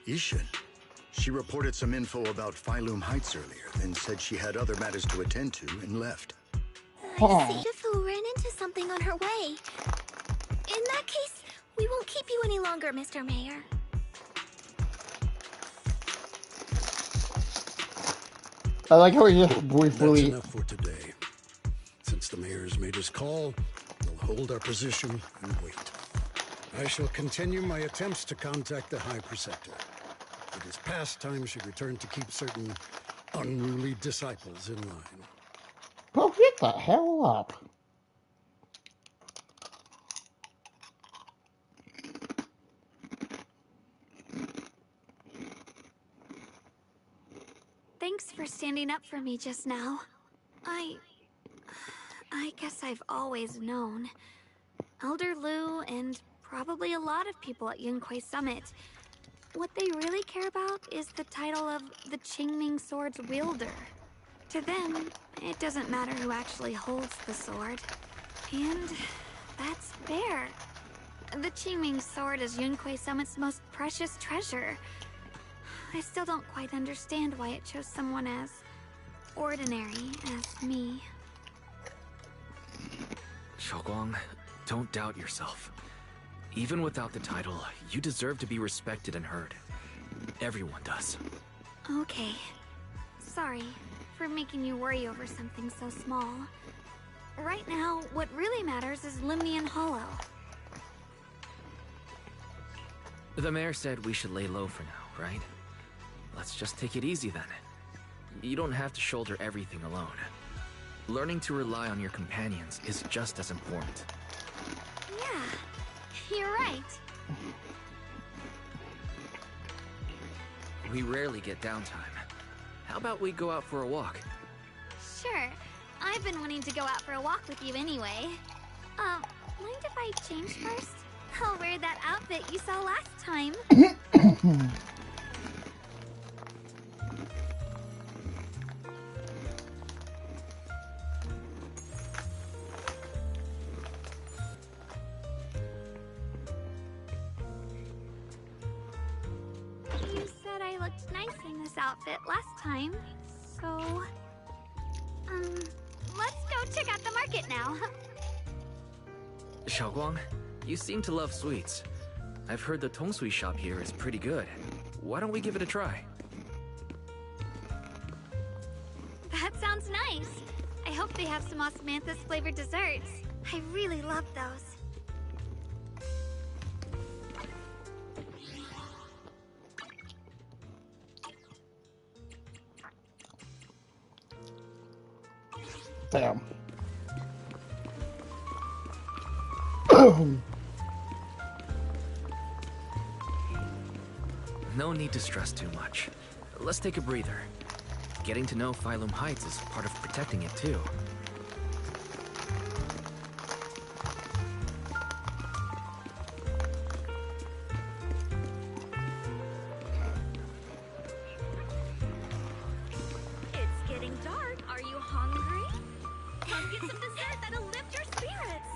Ishin. She reported some info about Phylum Heights earlier, then said she had other matters to attend to and left. I see Shifu ran into something on her way. In that case, we won't keep you any longer, Mr. Mayor. I like how he just briefly... That's enough for today. Since the mayor's made his call, we'll hold our position and wait. I shall continue my attempts to contact the High Preceptor. It is past time she returned to keep certain unruly disciples in line. Bro, get the hell up. Thanks for standing up for me just now. I guess I've always known. Elder Lu and probably a lot of people at Yunquei Summit, what they really care about is the title of the Qingming Sword's wielder. To them, it doesn't matter who actually holds the sword. And that's fair. The Qingming Sword is Yunquei Summit's most precious treasure. I still don't quite understand why it chose someone as ordinary as me. Xiaoguang, don't doubt yourself. Even without the title, you deserve to be respected and heard. Everyone does. Okay. Sorry for making you worry over something so small. Right now, what really matters is Limnian Hollow. The mayor said we should lay low for now, right? Let's just take it easy then. You don't have to shoulder everything alone. Learning to rely on your companions is just as important. Yeah, you're right. We rarely get downtime. How about we go out for a walk? Sure. I've been wanting to go out for a walk with you anyway. Mind if I change first? I'll wear that outfit you saw last time. You said I looked nice in this outfit last time, so... let's go check out the market now. Xiaoguang, you seem to love sweets. I've heard the Tongsui shop here is pretty good. Why don't we give it a try? That sounds nice. I hope they have some osmanthus flavored desserts. I really love those. Damn. No need to stress too much. Let's take a breather. Getting to know Phylum Heights is part of protecting it too. It's getting dark. Are you hungry? Come get some dessert that'll lift your spirits.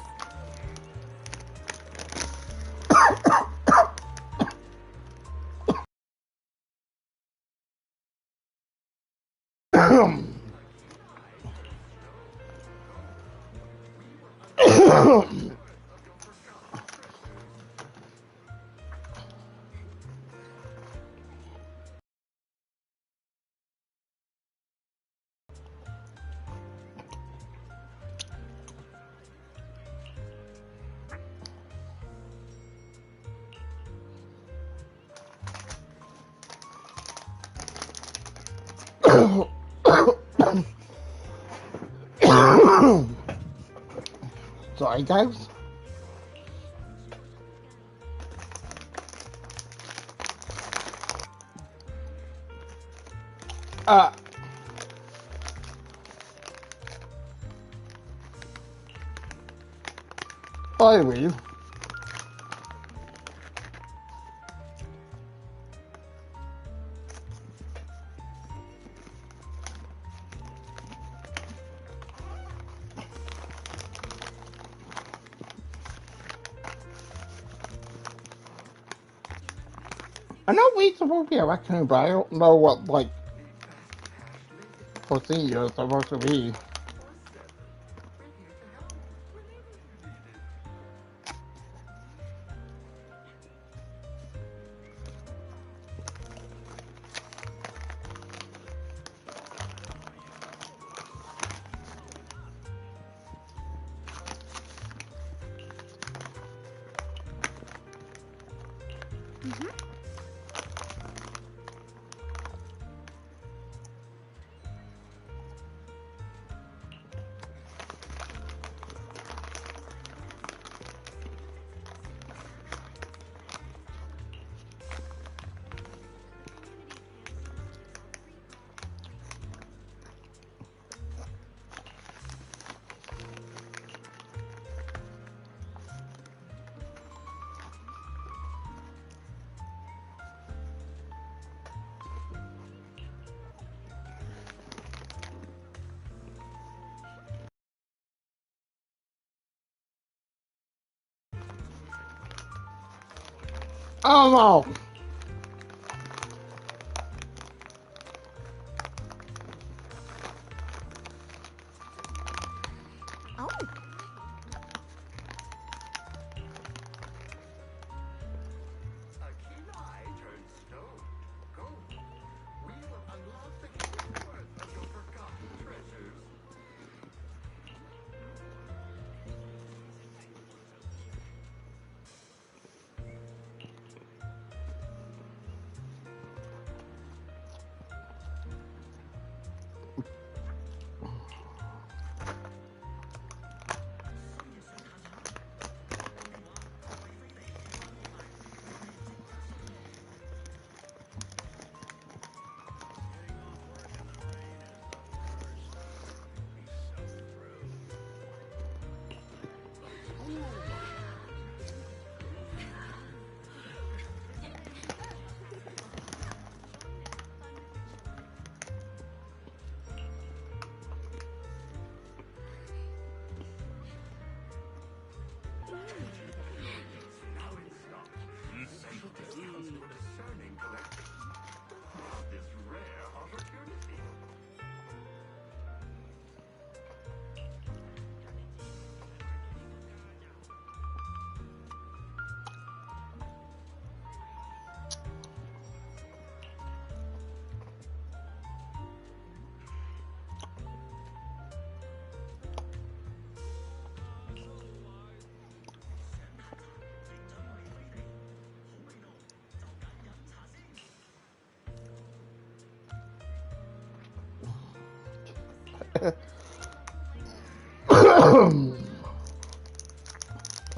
Sorry, guys. I will. I know we're supposed to be a raccoon, but I don't know what, like, procedure it's supposed to be. Oh no! Oh.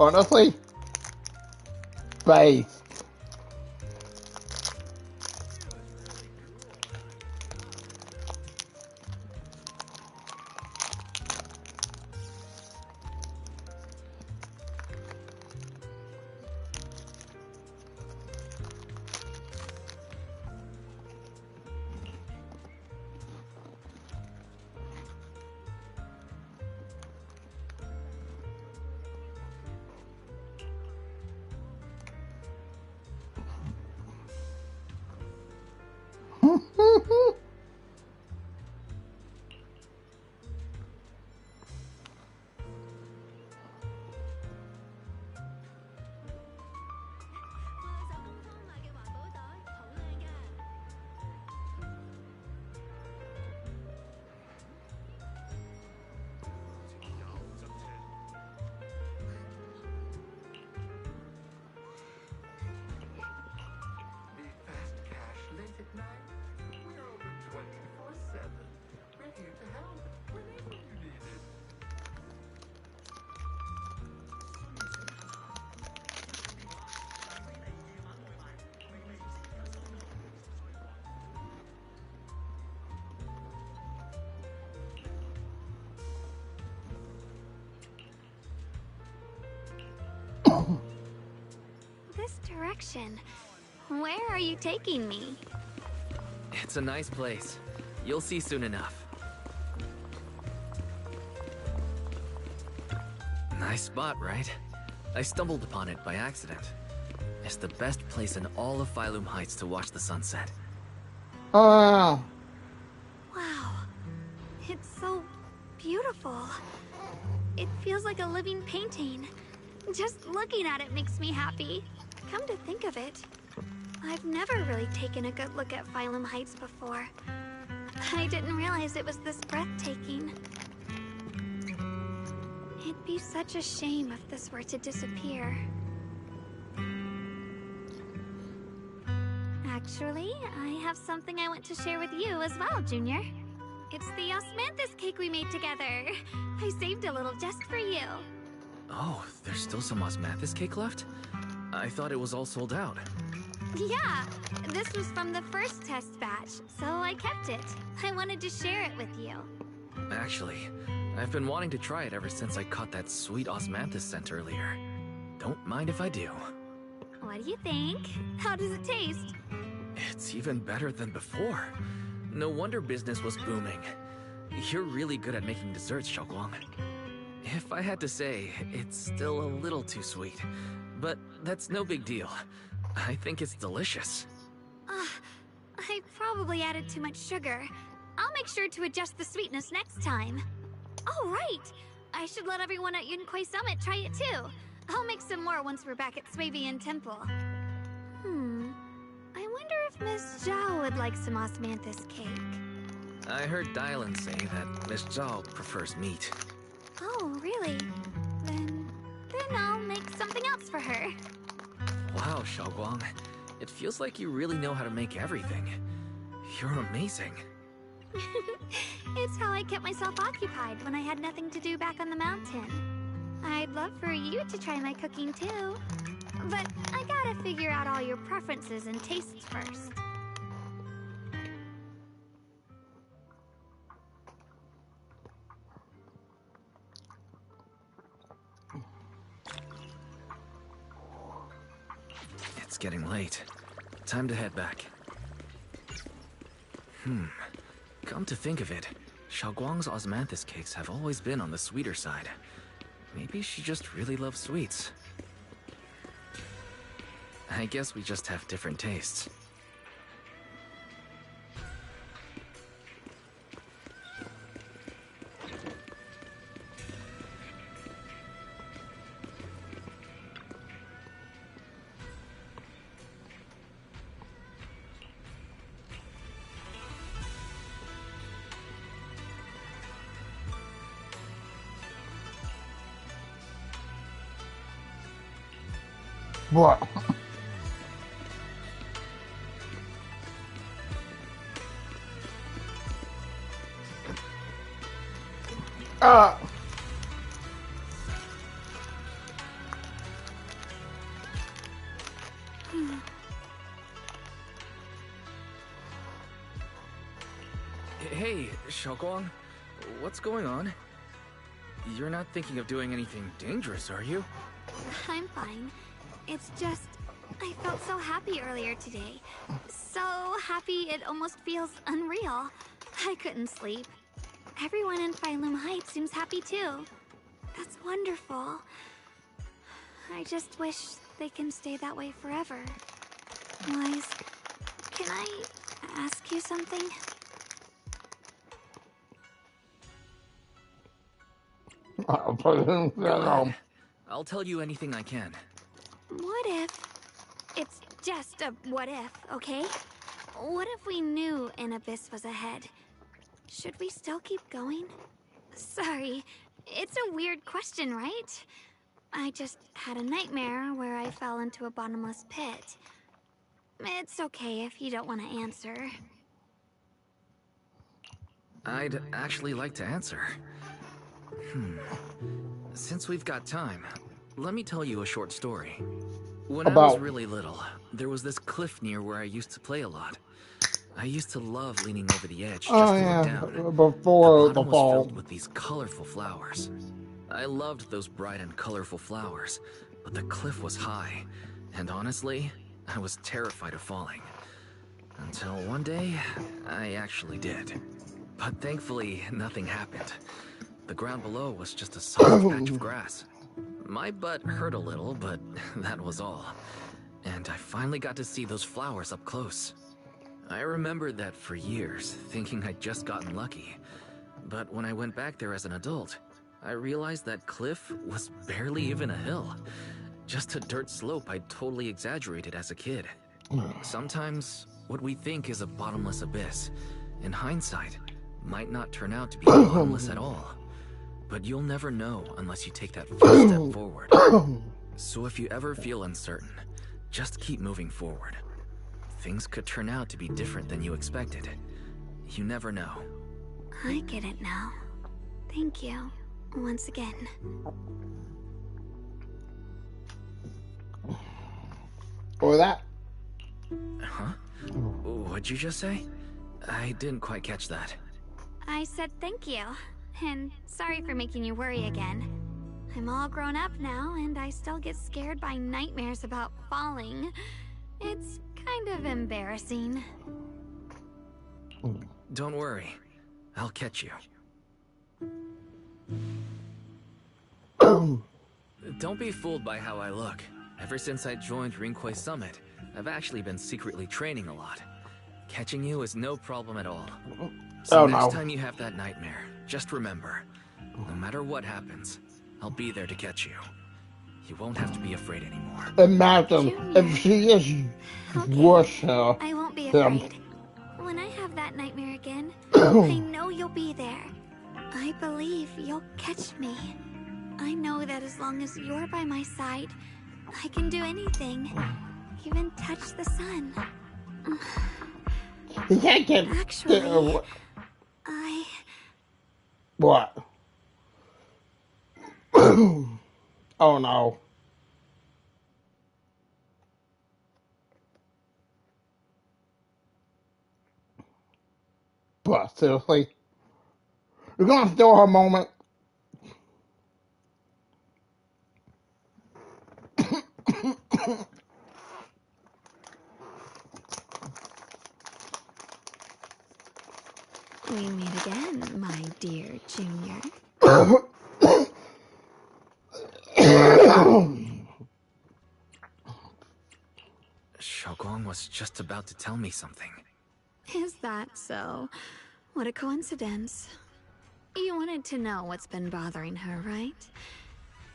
Honestly, base. This direction. Where are you taking me? It's a nice place. You'll see soon enough. Nice spot, right? I stumbled upon it by accident. It's the best place in all of Phylum Heights to watch the sunset. Oh, Wow. It's so beautiful. It feels like a living painting. Just looking at it makes me happy. Come to think of it, I've never really taken a good look at Phylum Heights before. I didn't realize it was this breathtaking. It'd be such a shame if this were to disappear. Actually, I have something I want to share with you as well, Junior. It's the osmanthus cake we made together. I saved a little just for you. Oh, there's still some osmanthus cake left? I thought it was all sold out. Yeah, this was from the first test batch, so I kept it. I wanted to share it with you. Actually, I've been wanting to try it ever since I caught that sweet osmanthus scent earlier. Don't mind if I do. What do you think? How does it taste? It's even better than before. No wonder business was booming. You're really good at making desserts, Xiaoguang. If I had to say, it's still a little too sweet. But that's no big deal. I think it's delicious. I probably added too much sugar. I'll make sure to adjust the sweetness next time. Oh, right! I should let everyone at Yunquai Summit try it too. I'll make some more once we're back at Swabian Temple. I wonder if Miss Zhao would like some osmanthus cake. I heard Dylan say that Miss Zhao prefers meat. Oh, really? Then I'll make something else for her. Wow, Xiaoguang. It feels like you really know how to make everything. You're amazing. It's how I kept myself occupied when I had nothing to do back on the mountain. I'd love for you to try my cooking too. But I gotta figure out all your preferences and tastes first. It's getting late. Time to head back. Come to think of it, Xiaoguang's osmanthus cakes have always been on the sweeter side. Maybe she just really loves sweets. I guess we just have different tastes. what? Uh, Hey, Xiaoguang, what's going on? You're not thinking of doing anything dangerous, are you? I'm fine. It's just, I felt so happy earlier today. So happy it almost feels unreal. I couldn't sleep. Everyone in Phylum Heights seems happy too. That's wonderful. I just wish they can stay that way forever. Wise, can I ask you something? I'll put him Go down. ahead. I'll tell you anything I can. What if... It's just a what if, okay? What if we knew an abyss was ahead? Should we still keep going? Sorry, it's a weird question, right? I just had a nightmare where I fell into a bottomless pit. It's okay if you don't want to answer. I'd actually like to answer. Since we've got time, let me tell you a short story. When I was really little, there was this cliff near where I used to play a lot. I used to love leaning over the edge just to look down. Before The the bottom was fall. filled with these colorful flowers. I loved those bright and colorful flowers, but the cliff was high, and honestly, I was terrified of falling. Until one day, I actually did. But thankfully, nothing happened. The ground below was just a soft patch of grass. My butt hurt a little, but that was all. and I finally got to see those flowers up close. I remembered that for years, thinking I'd just gotten lucky. But when I went back there as an adult, I realized that cliff was barely even a hill. Just a dirt slope I'd totally exaggerated as a kid. Sometimes, what we think is a bottomless abyss, in hindsight, might not turn out to be bottomless at all. But you'll never know unless you take that first step forward. So if you ever feel uncertain, just keep moving forward. Things could turn out to be different than you expected. You never know. I get it now. Thank you, once again. What was that? Huh? What'd you just say? I didn't quite catch that. I said thank you, and sorry for making you worry again. I'm all grown up now, and I still get scared by nightmares about falling. It's kind of embarrassing. Don't worry. I'll catch you. Don't be fooled by how I look. Ever since I joined Rinkway Summit, I've actually been secretly training a lot. Catching you is no problem at all. So next time you have that nightmare, just remember, no matter what happens, I'll be there to catch you. You won't have to be afraid anymore. Imagine if she is worse. I won't be afraid. When I have that nightmare again, I know you'll be there. I believe you'll catch me. I know that as long as you're by my side, I can do anything. Even touch the sun. Actually, I... What? Oh no. But seriously, you're gonna steal her moment. We meet again, my dear Junior. Shogong was just about to tell me something. Is that so? What a coincidence. You wanted to know what's been bothering her, right?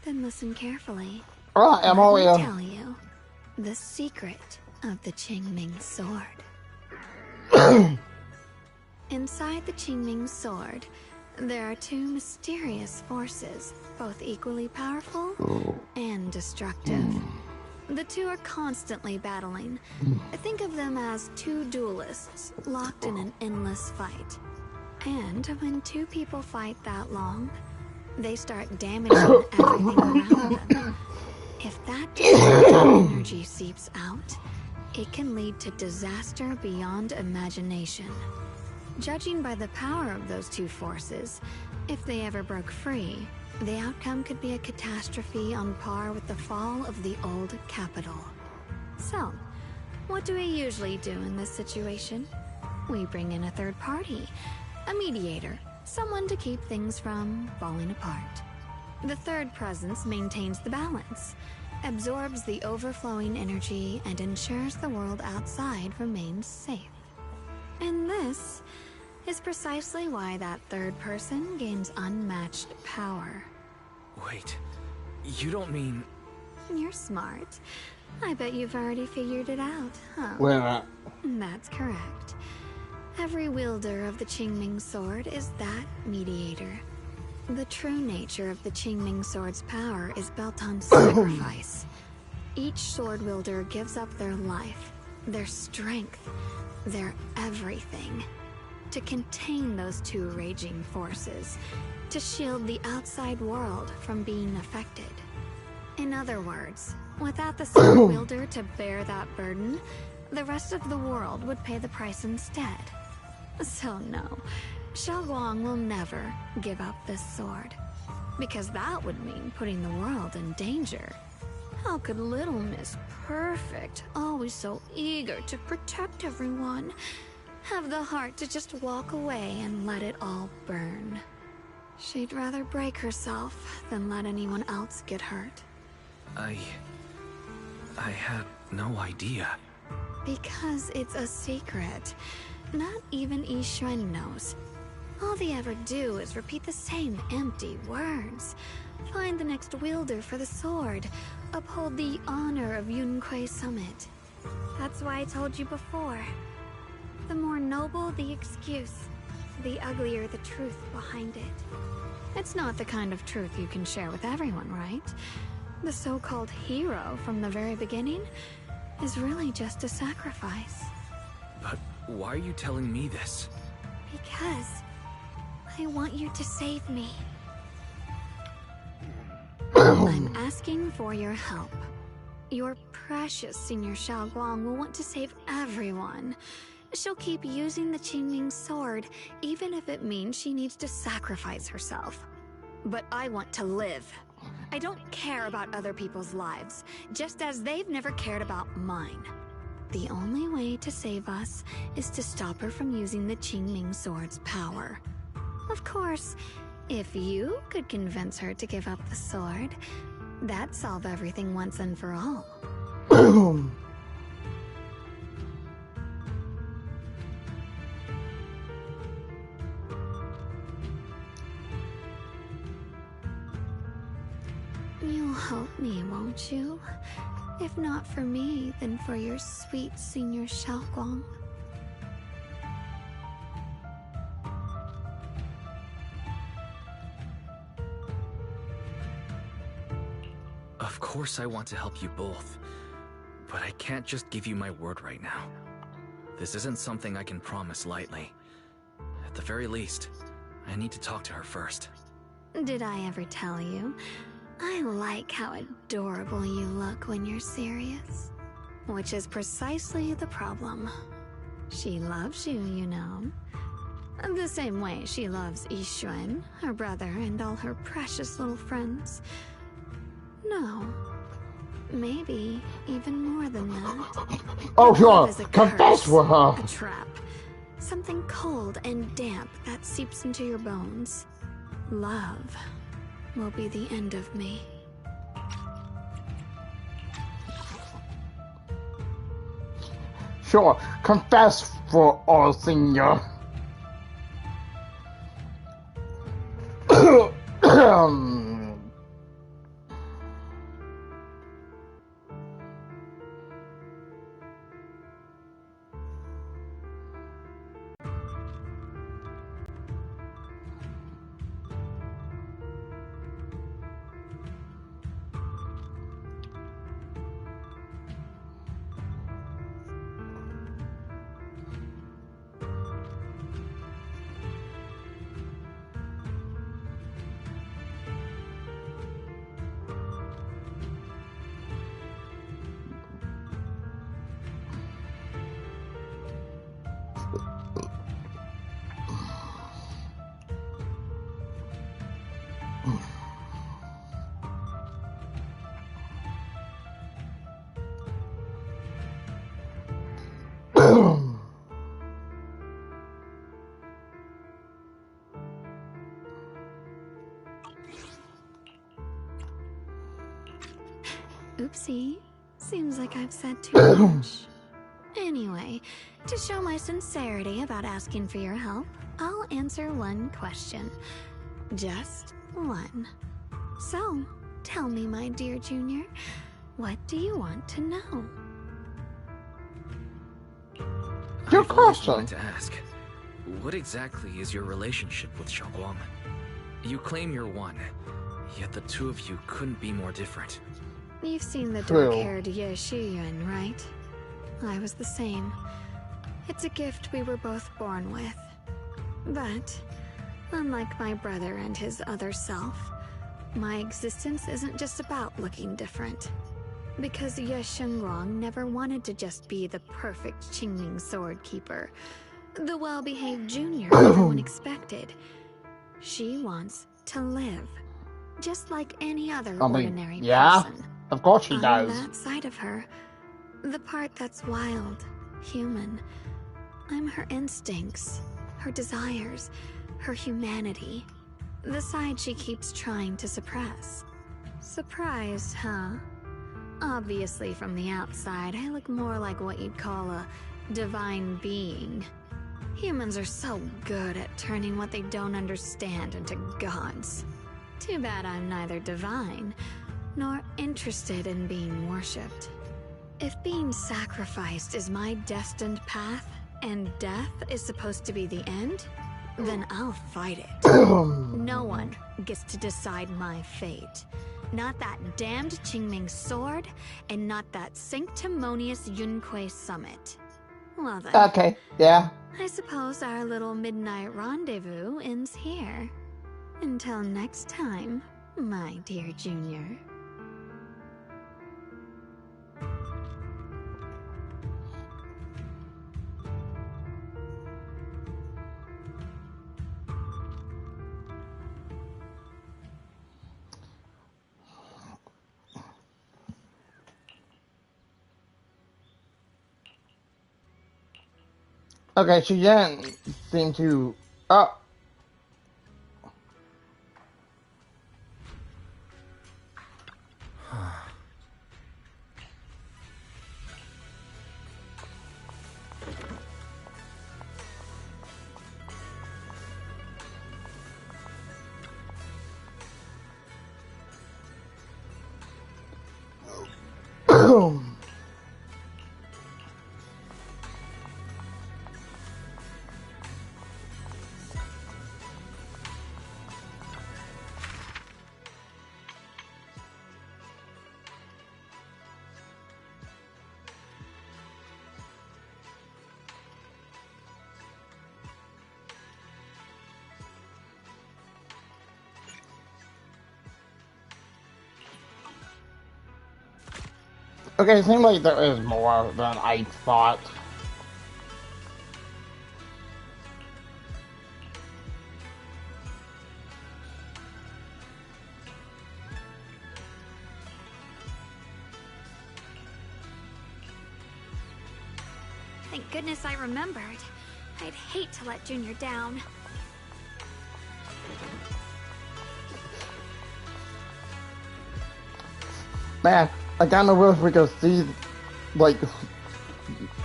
Then listen carefully. Alright, I'm Let all me here. tell you the secret of the Qingming sword. Inside the Qingming sword, there are two mysterious forces, both equally powerful and destructive. The two are constantly battling. Think of them as two duelists locked in an endless fight. And when two people fight that long, they start damaging everything around them. If that destructive energy seeps out, it can lead to disaster beyond imagination. Judging by the power of those two forces, if they ever broke free, the outcome could be a catastrophe on par with the fall of the old capital. So, what do we usually do in this situation? We bring in a third party, a mediator, someone to keep things from falling apart. The third presence maintains the balance, absorbs the overflowing energy, and ensures the world outside remains safe. And this is precisely why that third person gains unmatched power. Wait, you don't mean... You're smart. I bet you've already figured it out, huh? Wait a minute. That's correct. Every wielder of the Qingming sword is that mediator. The true nature of the Qingming sword's power is built on sacrifice. Each sword wielder gives up their life, their strength, their everything, to contain those two raging forces, to shield the outside world from being affected. In other words, without the sword wielder to bear that burden, the rest of the world would pay the price instead. So no, Xiaoguang will never give up this sword, because that would mean putting the world in danger. How could little Miss Perfect, always so eager to protect everyone, have the heart to just walk away and let it all burn? She'd rather break herself than let anyone else get hurt. I had no idea. Because it's a secret. Not even Yishuan knows. All they ever do is repeat the same empty words. Find the next wielder for the sword. Uphold the honor of Yunquei Summit. That's why I told you before. The more noble the excuse, the uglier the truth behind it. It's not the kind of truth you can share with everyone, right? The so-called hero from the very beginning is really just a sacrifice. But why are you telling me this? Because I want you to save me. I'm asking for your help. Your precious Senior Xiaoguang will want to save everyone. She'll keep using the Qingming sword, even if it means she needs to sacrifice herself. But I want to live. I don't care about other people's lives, just as they've never cared about mine. The only way to save us is to stop her from using the Qingming sword's power. Of course, if you could convince her to give up the sword, that'd solve everything once and for all. You'll help me, won't you? If not for me, then for your sweet Senior Xiaoguang. Of course I want to help you both, but I can't just give you my word right now. This isn't something I can promise lightly. At the very least, I need to talk to her first. Did I ever tell you? I like how adorable you look when you're serious. Which is precisely the problem. She loves you, you know. The same way she loves Yishuan, her brother, and all her precious little friends. No. Maybe even more than that. Oh, Love sure. is a Confess curse, with her. a trap. Something cold and damp that seeps into your bones. Love will be the end of me. Sure. Confess for all, Senior. Oopsie. Seems like I've said too much. Anyway, to show my sincerity about asking for your help, I'll answer one question. Just one. So, tell me, my dear Junior, what do you want to know? Your I've always question. wanted to ask, what exactly is your relationship with Xiaoguang? You claim you're one, yet the two of you couldn't be more different. You've seen the True. dark-haired Ye Shiyuan, right? I was the same. It's a gift we were both born with. But, unlike my brother and his other self, my existence isn't just about looking different. Because Ye Shengguang never wanted to just be the perfect Qingming sword keeper, the well-behaved junior everyone expected. She wants to live, just like any other ordinary yeah, person. of course she On does. that side of her, the part that's wild, human, I'm her instincts, her desires, her humanity. The side she keeps trying to suppress. Surprised, huh? Obviously, from the outside, I look more like what you'd call a divine being. Humans are so good at turning what they don't understand into gods. Too bad I'm neither divine, nor interested in being worshipped. If being sacrificed is my destined path, and death is supposed to be the end, then I'll fight it. No one gets to decide my fate. Not that damned Qingming sword, and not that sanctimonious Yunque summit. Well then. Okay, yeah. I suppose our little midnight rendezvous ends here. Until next time, my dear Junior. Okay, she didn't seem to... Oh. Okay, it seems like there is more than I thought. Thank goodness I remembered. I'd hate to let Junior down. Man, I kinda wish we could see, like,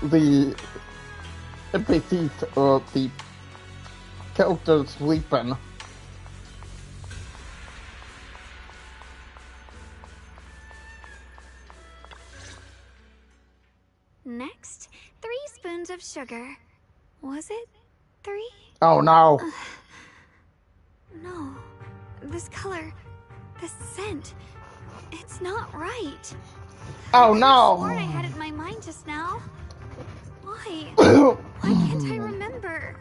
the NPCs or the characters sleeping. Next, 3 spoons of sugar. Was it 3? Oh no. No. This color, this scent, it's not right. Oh I no. swore I had it in my mind just now. Why? Why can't I remember?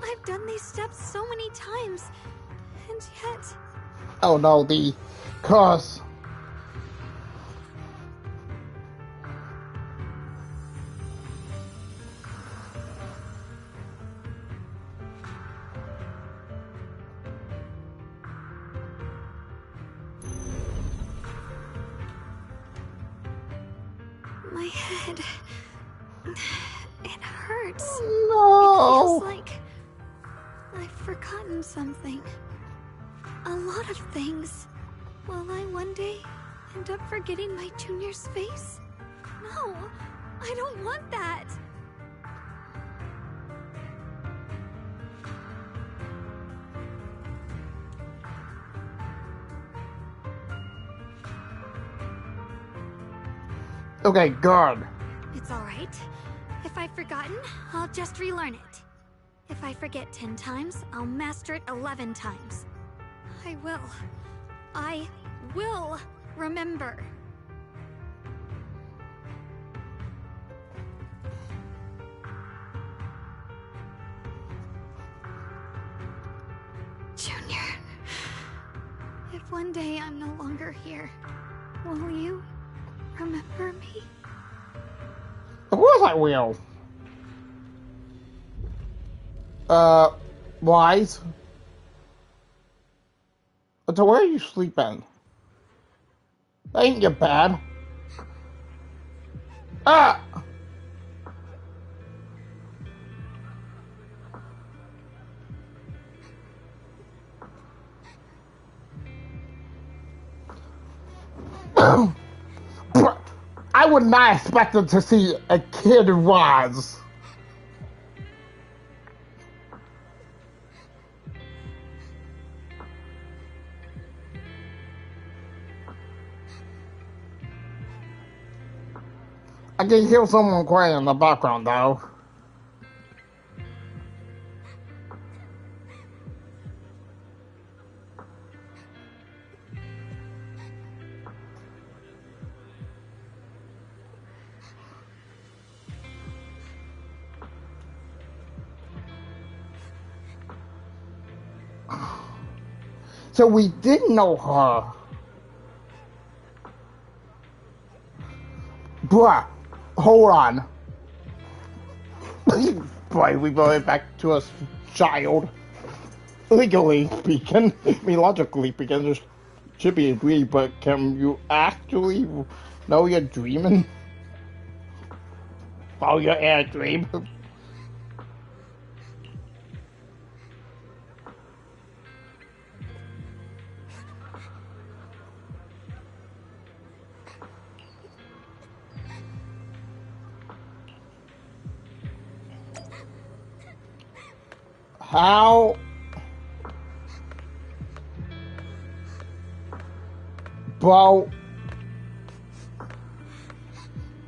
I've done these steps so many times, and yet... Oh no, the curse. My head... It hurts. No. It feels like... I've forgotten something. A lot of things. Will I one day end up forgetting my Junior's face? No, I don't want that. Okay, good. It's alright. If I've forgotten, I'll just relearn it. If I forget 10 times, I'll master it 11 times. I will remember. Junior, if one day I'm no longer here, will you remember me? Of course I will. Wise? So where are you sleeping? That ain't your bed. Ah! I would not expect them to see a kid rise. I can hear someone crying in the background, though. So we did know her. Bruh, hold on. Boy, we brought it back to a child. Legally speaking, I mean logically speaking, there should be a dream, but can you actually know you're dreaming? While you're in a dream? How? Bro.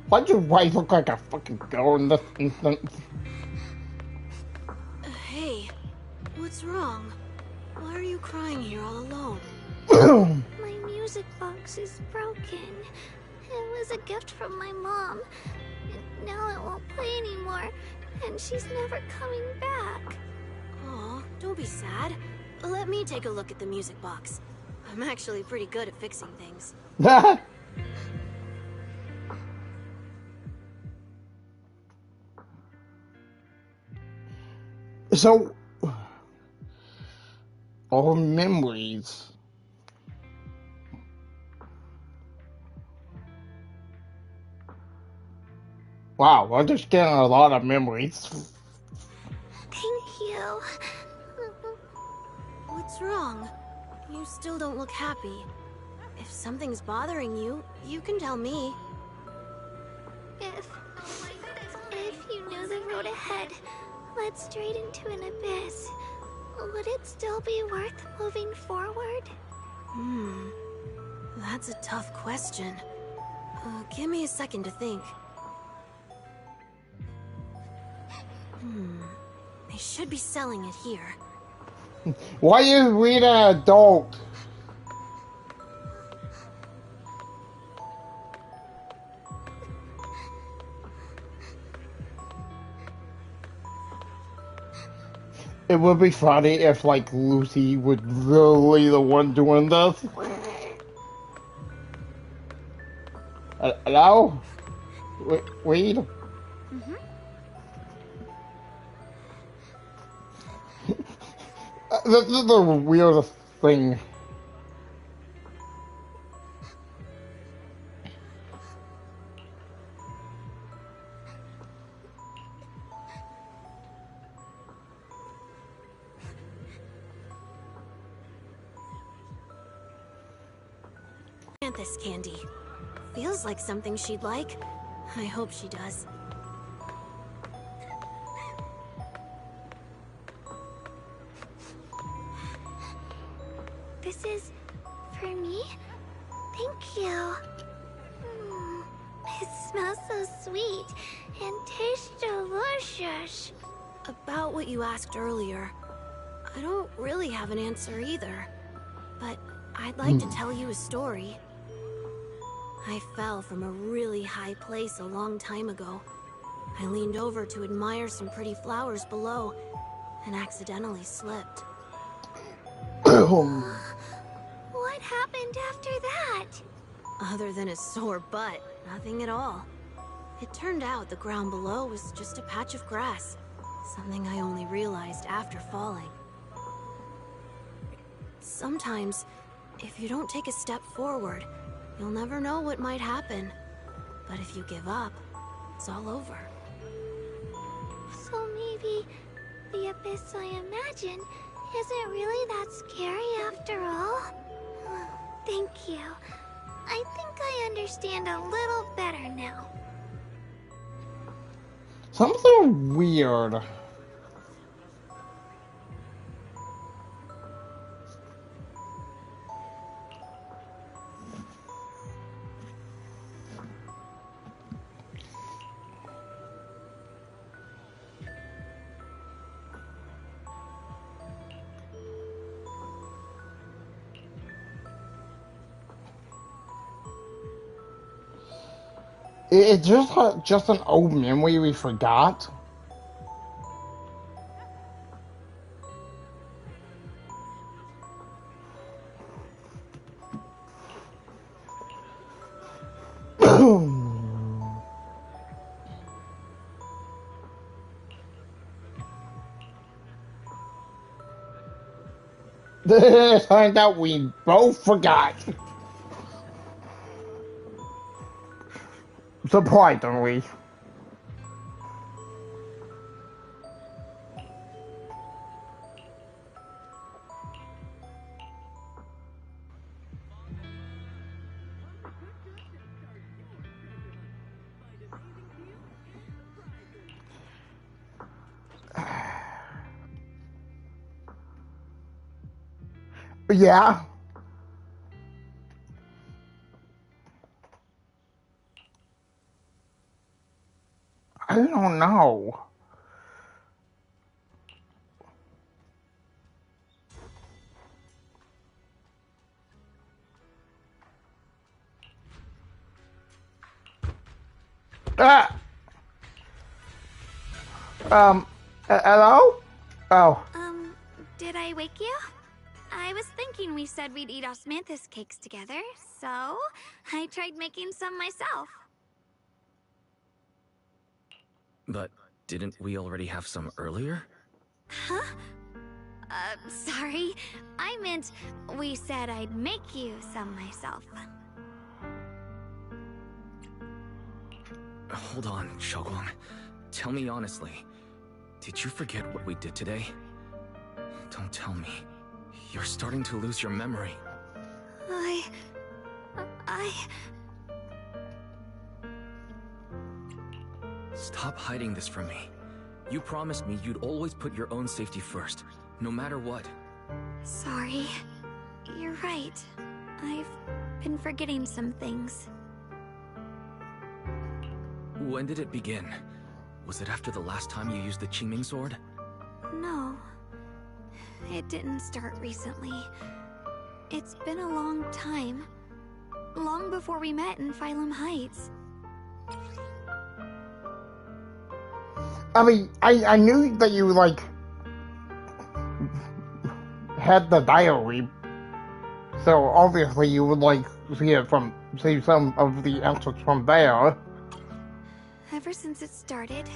Why'd your wife look like a fucking girl in this instance? Hey, what's wrong? Why are you crying here all alone? My music box is broken. It was a gift from my mom. And now it won't play anymore. And she's never coming back. Aw, don't be sad. Let me take a look at the music box. I'm actually pretty good at fixing things. So, all memories. Wow, I'm just getting a lot of memories. Thank you. What's wrong? You still don't look happy. If something's bothering you, you can tell me. If you knew the road ahead led straight into an abyss, would it still be worth moving forward? That's a tough question. Give me a second to think. They should be selling it here. Why is Rita an adult? It would be funny if, like, Lucy was really the one doing this. Hello? Reed? This is the weirdest thing. This candy. Feels like something she'd like. I hope she does. This is for me? Thank you. It smells so sweet and tastes delicious. About what you asked earlier, I don't really have an answer either. But I'd like to tell you a story. I fell from a really high place a long time ago. I leaned over to admire some pretty flowers below and accidentally slipped. What happened after that? Other than a sore butt, nothing at all. It turned out the ground below was just a patch of grass, something I only realized after falling. Sometimes, if you don't take a step forward, you'll never know what might happen. But if you give up, it's all over. So maybe the abyss I imagine isn't really that scary after all? Thank you. I think I understand a little better now. Something weird. It's just an old memory we forgot. This time that we both forgot. Surprisingly. Yeah. I don't know. Ah. Hello? Oh. Did I wake you? I was thinking we said we'd eat osmanthus cakes together, so I tried making some myself. But didn't we already have some earlier? Huh? Sorry. I meant we said I'd make you some myself. Hold on, Shoguang. Tell me honestly, did you forget what we did today? Don't tell me. You're starting to lose your memory. Stop hiding this from me. You promised me you'd always put your own safety first, no matter what. Sorry. You're right. I've been forgetting some things. When did it begin? Was it after the last time you used the Qingming sword? No. It didn't start recently. It's been a long time. Long before we met in Phylum Heights. I mean, I knew that you, like, had the diary. So, obviously, you would, like, see some of the answers from there. Ever since it started,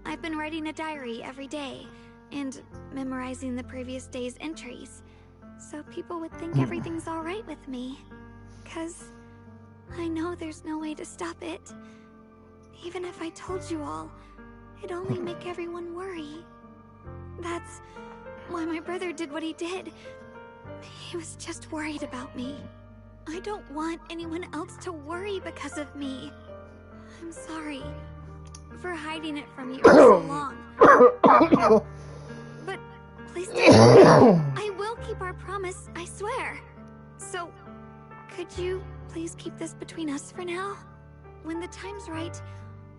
I've been writing a diary every day and memorizing the previous day's entries, so people would think everything's alright with me. 'Cause I know there's no way to stop it. Even if I told you all, it'd only make everyone worry. That's why my brother did what he did. He was just worried about me. I don't want anyone else to worry because of me. I'm sorry for hiding it from you for so long. But please don't. I will keep our promise, I swear. So, could you please keep this between us for now? When the time's right,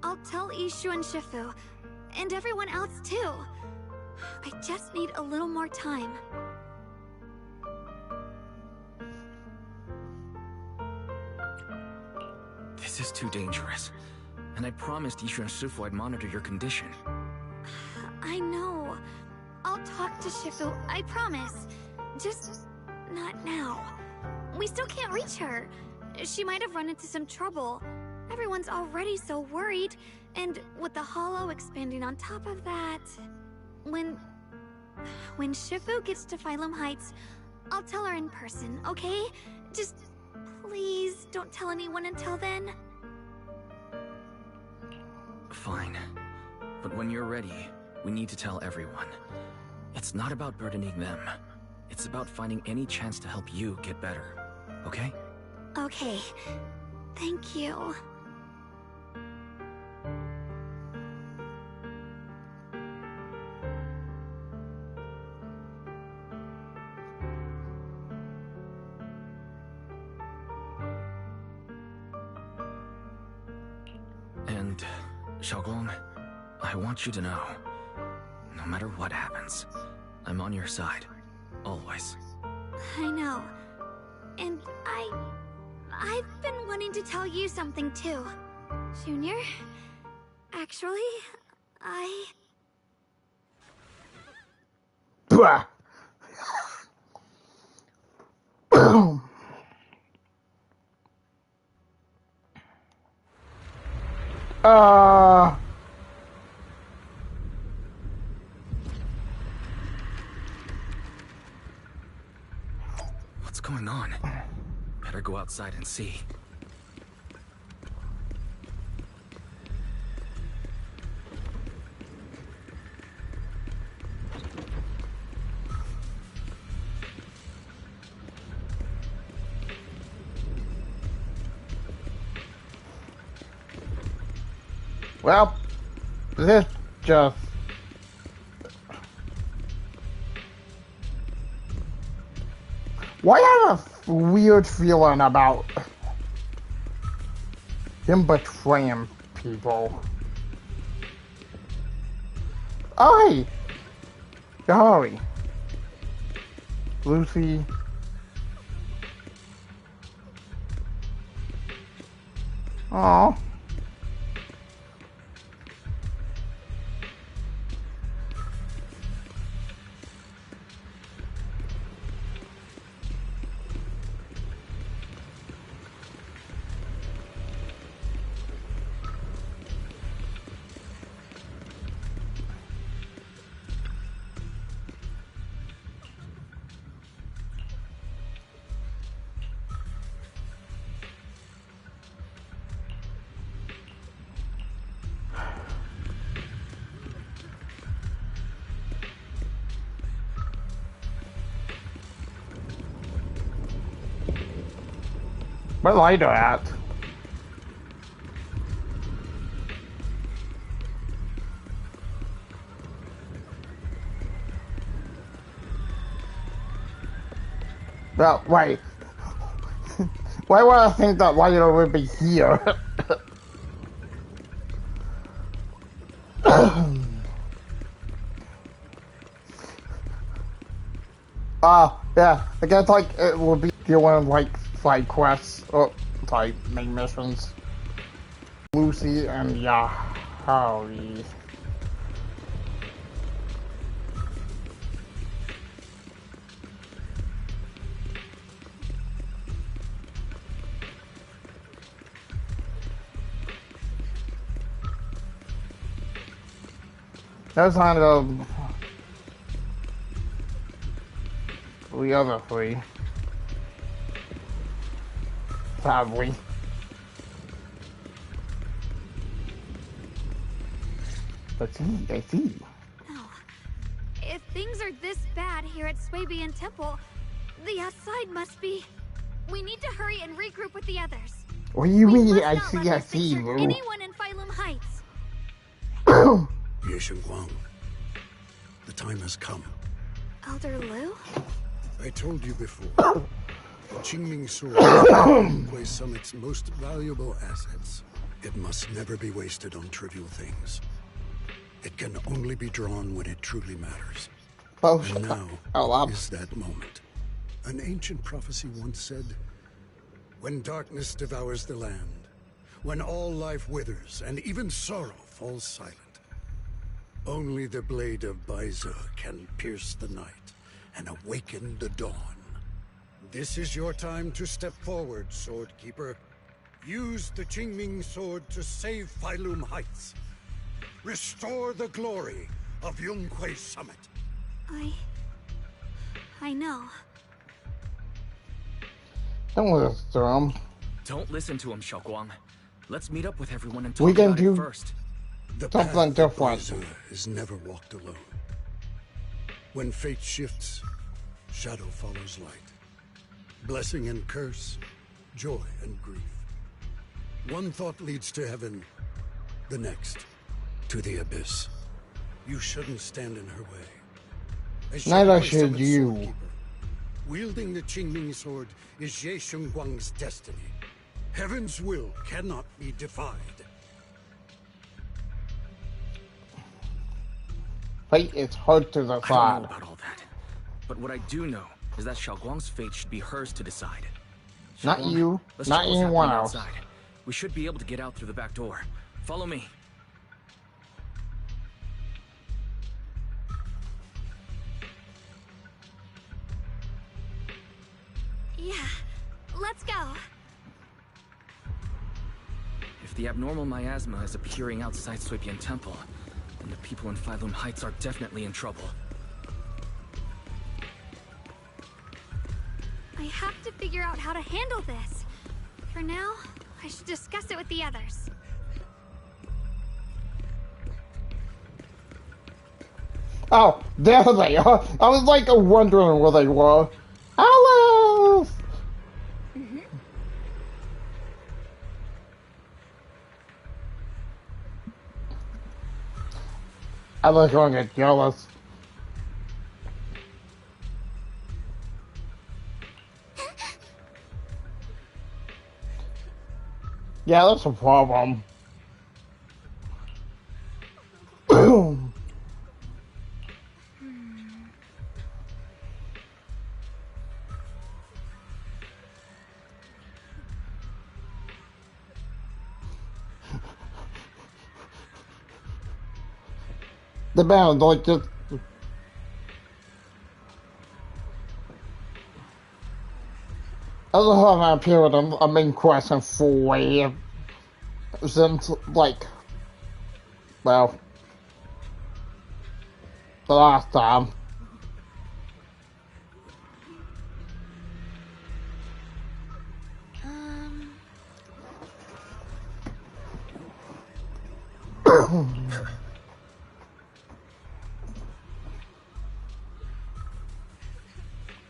I'll tell Ishu and Shifu, and everyone else too. I just need a little more time. This is too dangerous. And I promised Ishu and Shifu I'd monitor your condition. I know. I'll talk to Shifu, I promise. Just not now. We still can't reach her. She might have run into some trouble. Everyone's already so worried, and with the hollow expanding on top of that... When Shifu gets to Phylum Heights, I'll tell her in person, okay? Just please don't tell anyone until then. Fine. But when you're ready, we need to tell everyone. It's not about burdening them. It's about finding any chance to help you get better. Okay? Okay. Thank you. Xiaoguang, I want you to know, no matter what happens, I'm on your side. Always. I know. And I've been wanting to tell you something too. Junior, actually, Bruh. What's going on? Better go outside and see. Well, this just... Why have a weird feeling about him betraying people? Oh, hey! Sorry. Lucy. Aww. Where the lighter at? Well, wait. Why would I think that lighter would be here? Yeah, I guess like it will be doing like side quests or sorry, main missions. Lucy and Harry. That's kind of the other three. Sadly. I see. Oh. If things are this bad here at Swabian Temple, the outside must be... We need to hurry and regroup with the others. What do you mean? Must I not see, let I this see, picture Lou. anyone in Phylum Heights. Ye Guang, the time has come. Elder Lu? I told you before. The Qingming Sword is Wei Summit's most valuable assets. It must never be wasted on trivial things. It can only be drawn when it truly matters. Oh, And now is that moment. An ancient prophecy once said, when darkness devours the land, when all life withers and even sorrow falls silent, only the blade of Baize can pierce the night and awaken the dawn. This is your time to step forward, Sword Keeper. Use the Qingming Sword to save Phylum Heights. Restore the glory of Yunquei Summit. I know. Don't listen to him. Don't listen to him, Xiaoguang. Let's meet up with everyone and We talk can about do- it first. The Something path of different. Baize is never walked alone. When fate shifts, shadow follows light. Blessing and curse, joy and grief. One thought leads to heaven, the next to the abyss. You shouldn't stand in her way. As Neither Yunquei should Summit's you. Swordkeeper, wielding the Qingming Sword is Ye Guang's destiny. Heaven's will cannot be defied. fate is hard to I don't know decide. about all that. But what I do know is that Xiaoguang's fate should be hers to decide. Not Xiaoguang, you, let's not check what's anyone happening else. outside. We should be able to get out through the back door. Follow me. Yeah, let's go. If the abnormal miasma is appearing outside Suibian Temple, then the people in Phylum Heights are definitely in trouble. I have to figure out how to handle this. For now, I should discuss it with the others. Oh, there they are. I was like wondering where they were. Alice! I was going to get jealous. Yeah, that's a problem. The band like just I don't have an appear with a main quest in full way since like well the last time.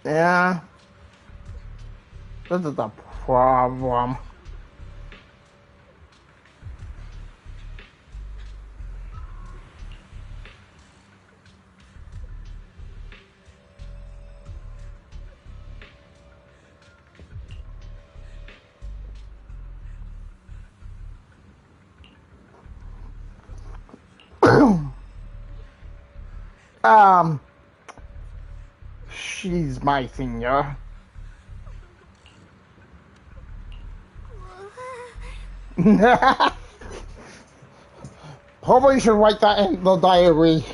Yeah, this is the problem. She's my senior. Probably should write that in the diary.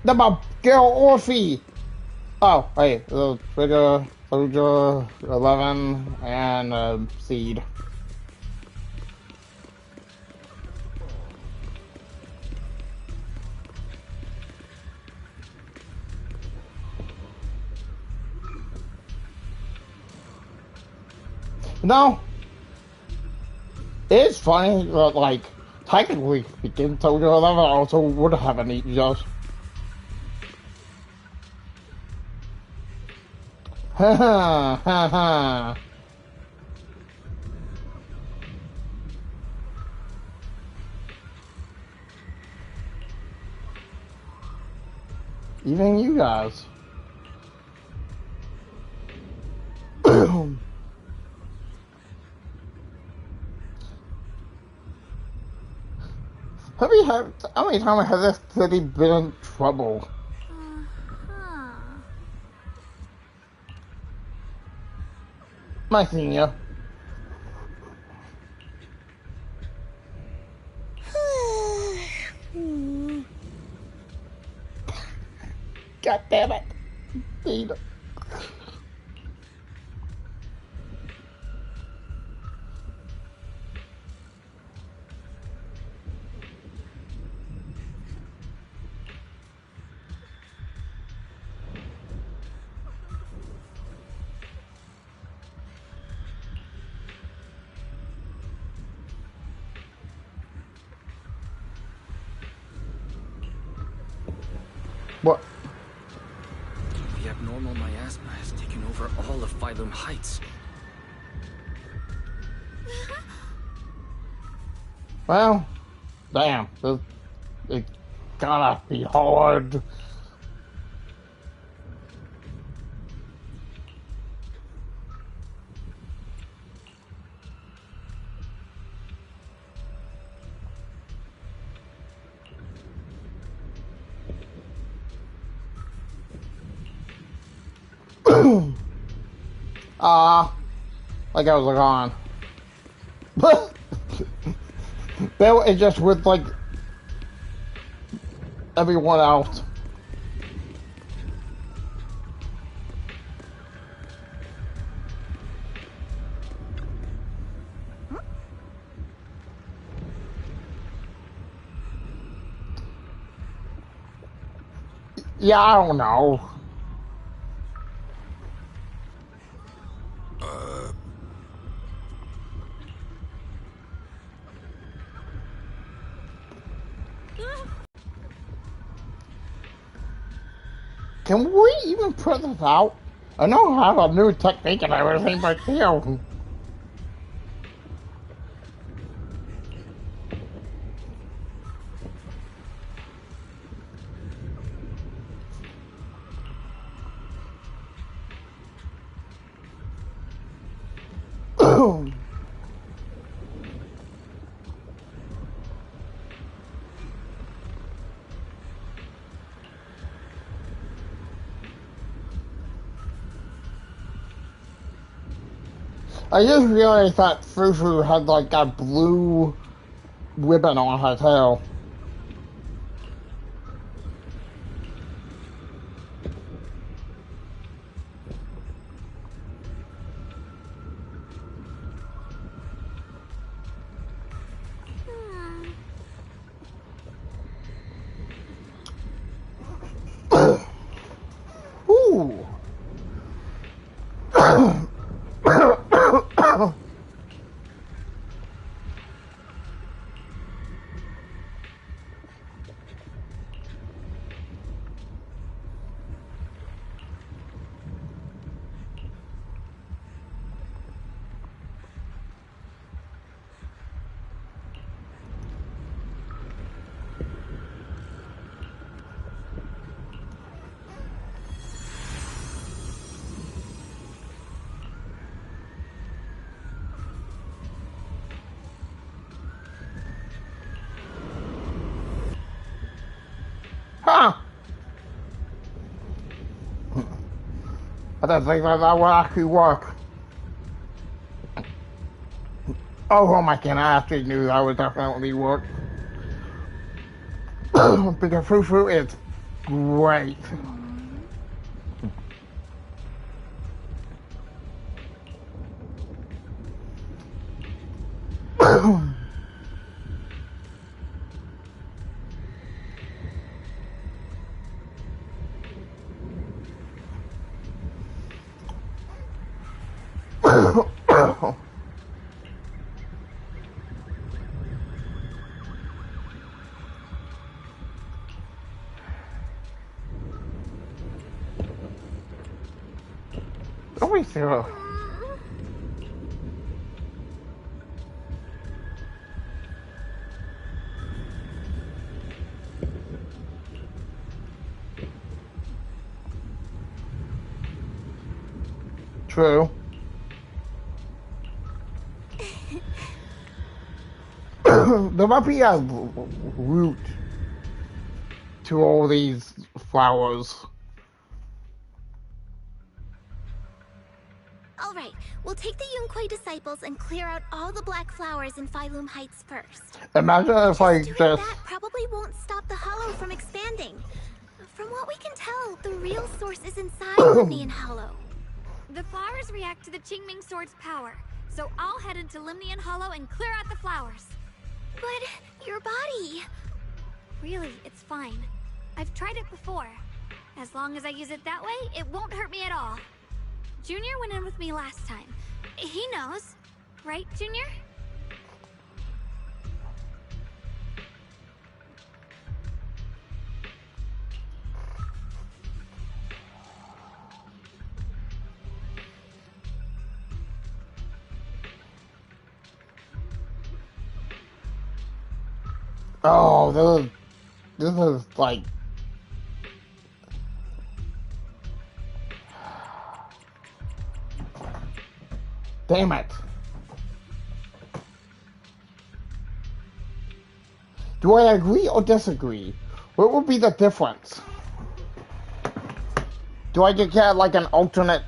About girl Orphe. Oh, hey, Soldier 11 and Seed. No, it's funny, but like technically speaking, Soldier 11 also would have an Aegis. Ha ha ha ha. Even you guys. How many times has this city been in trouble? My senior. God damn it. Peter. for all of Phylum Heights. Well, damn, it gotta be hard. Like I was gone. That is just with like everyone else. Yeah, I don't know. Can we even put this out? I know I have a new technique and everything, but still. I just realized that Fufu had like a blue ribbon on her tail. Ooh. Huh. I don't think that will actually work. Oh my god, I actually knew that would definitely work. Because Fufu is great. Don't be serious. True. There might be a root to all these flowers. Alright, we'll take the Yunquei disciples and clear out all the black flowers in Phylum Heights first. Imagine if I Doing just... that probably won't stop the hollow from expanding. From what we can tell, the real source is inside Limnian Hollow. The flowers react to the Qingming Sword's power, so I'll head into Limnian Hollow and clear out the flowers. But your body... Really, it's fine. I've tried it before. As long as I use it that way, it won't hurt me at all. Junior went in with me last time. He knows. Right, Junior? Oh, this is like... Damn it. Do I agree or disagree? What would be the difference? Do I get like an alternate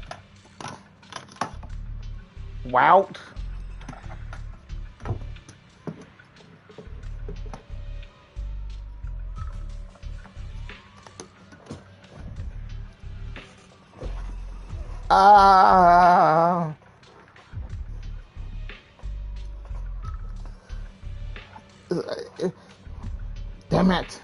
route? Damn it.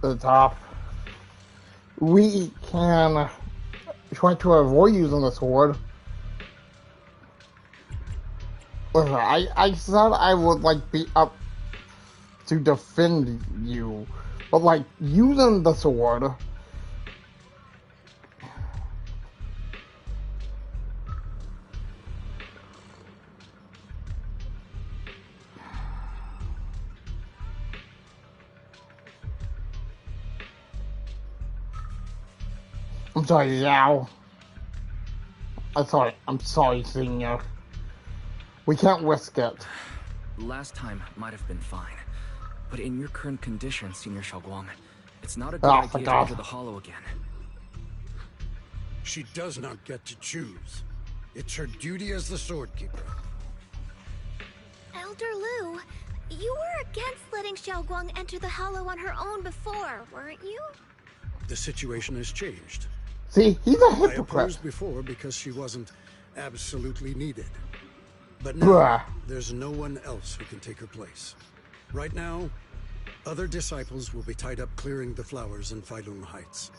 The top. We can try to avoid using the sword. Listen, I said I would like be up to defend you, but like using the sword. I'm sorry, Yao. I'm sorry, Senior. We can't risk it. Last time might have been fine, but in your current condition, Senior Xiaoguang, it's not a good idea to enter the hollow again. She does not get to choose. It's her duty as the sword keeper. Elder Lu, you were against letting Xiaoguang enter the hollow on her own before, weren't you? The situation has changed. See, he's a hypocrite. I opposed before because she wasn't absolutely needed. But now, there's no one else who can take her place. Right now, other disciples will be tied up clearing the flowers in Failum Heights.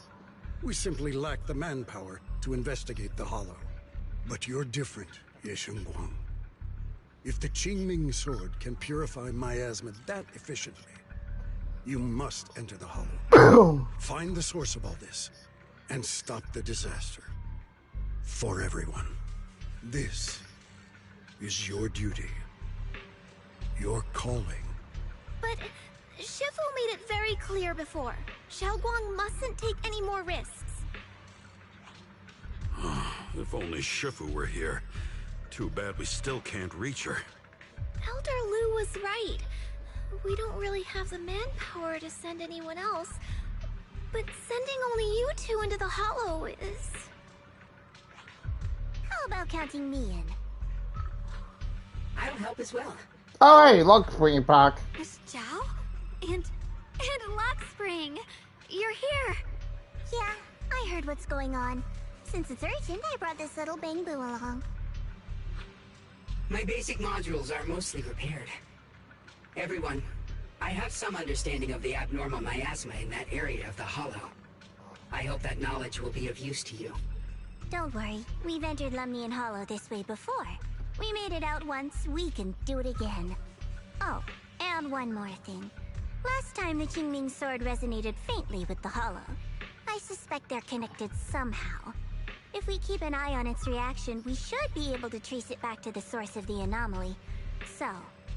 We simply lack the manpower to investigate the hollow. But you're different, Ye Shengguang. If the Qingming sword can purify miasma that efficiently, you must enter the hollow. Find the source of all this, and stop the disaster. For everyone. This is your duty. Your calling. But Shifu made it very clear before. Xiaoguang mustn't take any more risks. If only Shifu were here. Too bad we still can't reach her. Elder Lu was right. We don't really have the manpower to send anyone else. But sending only you two into the hollow is... How about counting me in? I'll help as well. Oh, hey, look, Spring Park. Miss Zhao? And Lock Spring! You're here! Yeah, I heard what's going on. Since it's urgent, I brought this little bang-boo along. My basic modules are mostly repaired. Everyone, I have some understanding of the abnormal miasma in that area of the hollow. I hope that knowledge will be of use to you. Don't worry, we've entered Lumnian Hollow this way before. We made it out once, we can do it again. Oh, and one more thing. Last time the Qingming sword resonated faintly with the hollow. I suspect they're connected somehow. If we keep an eye on its reaction, we should be able to trace it back to the source of the anomaly. So,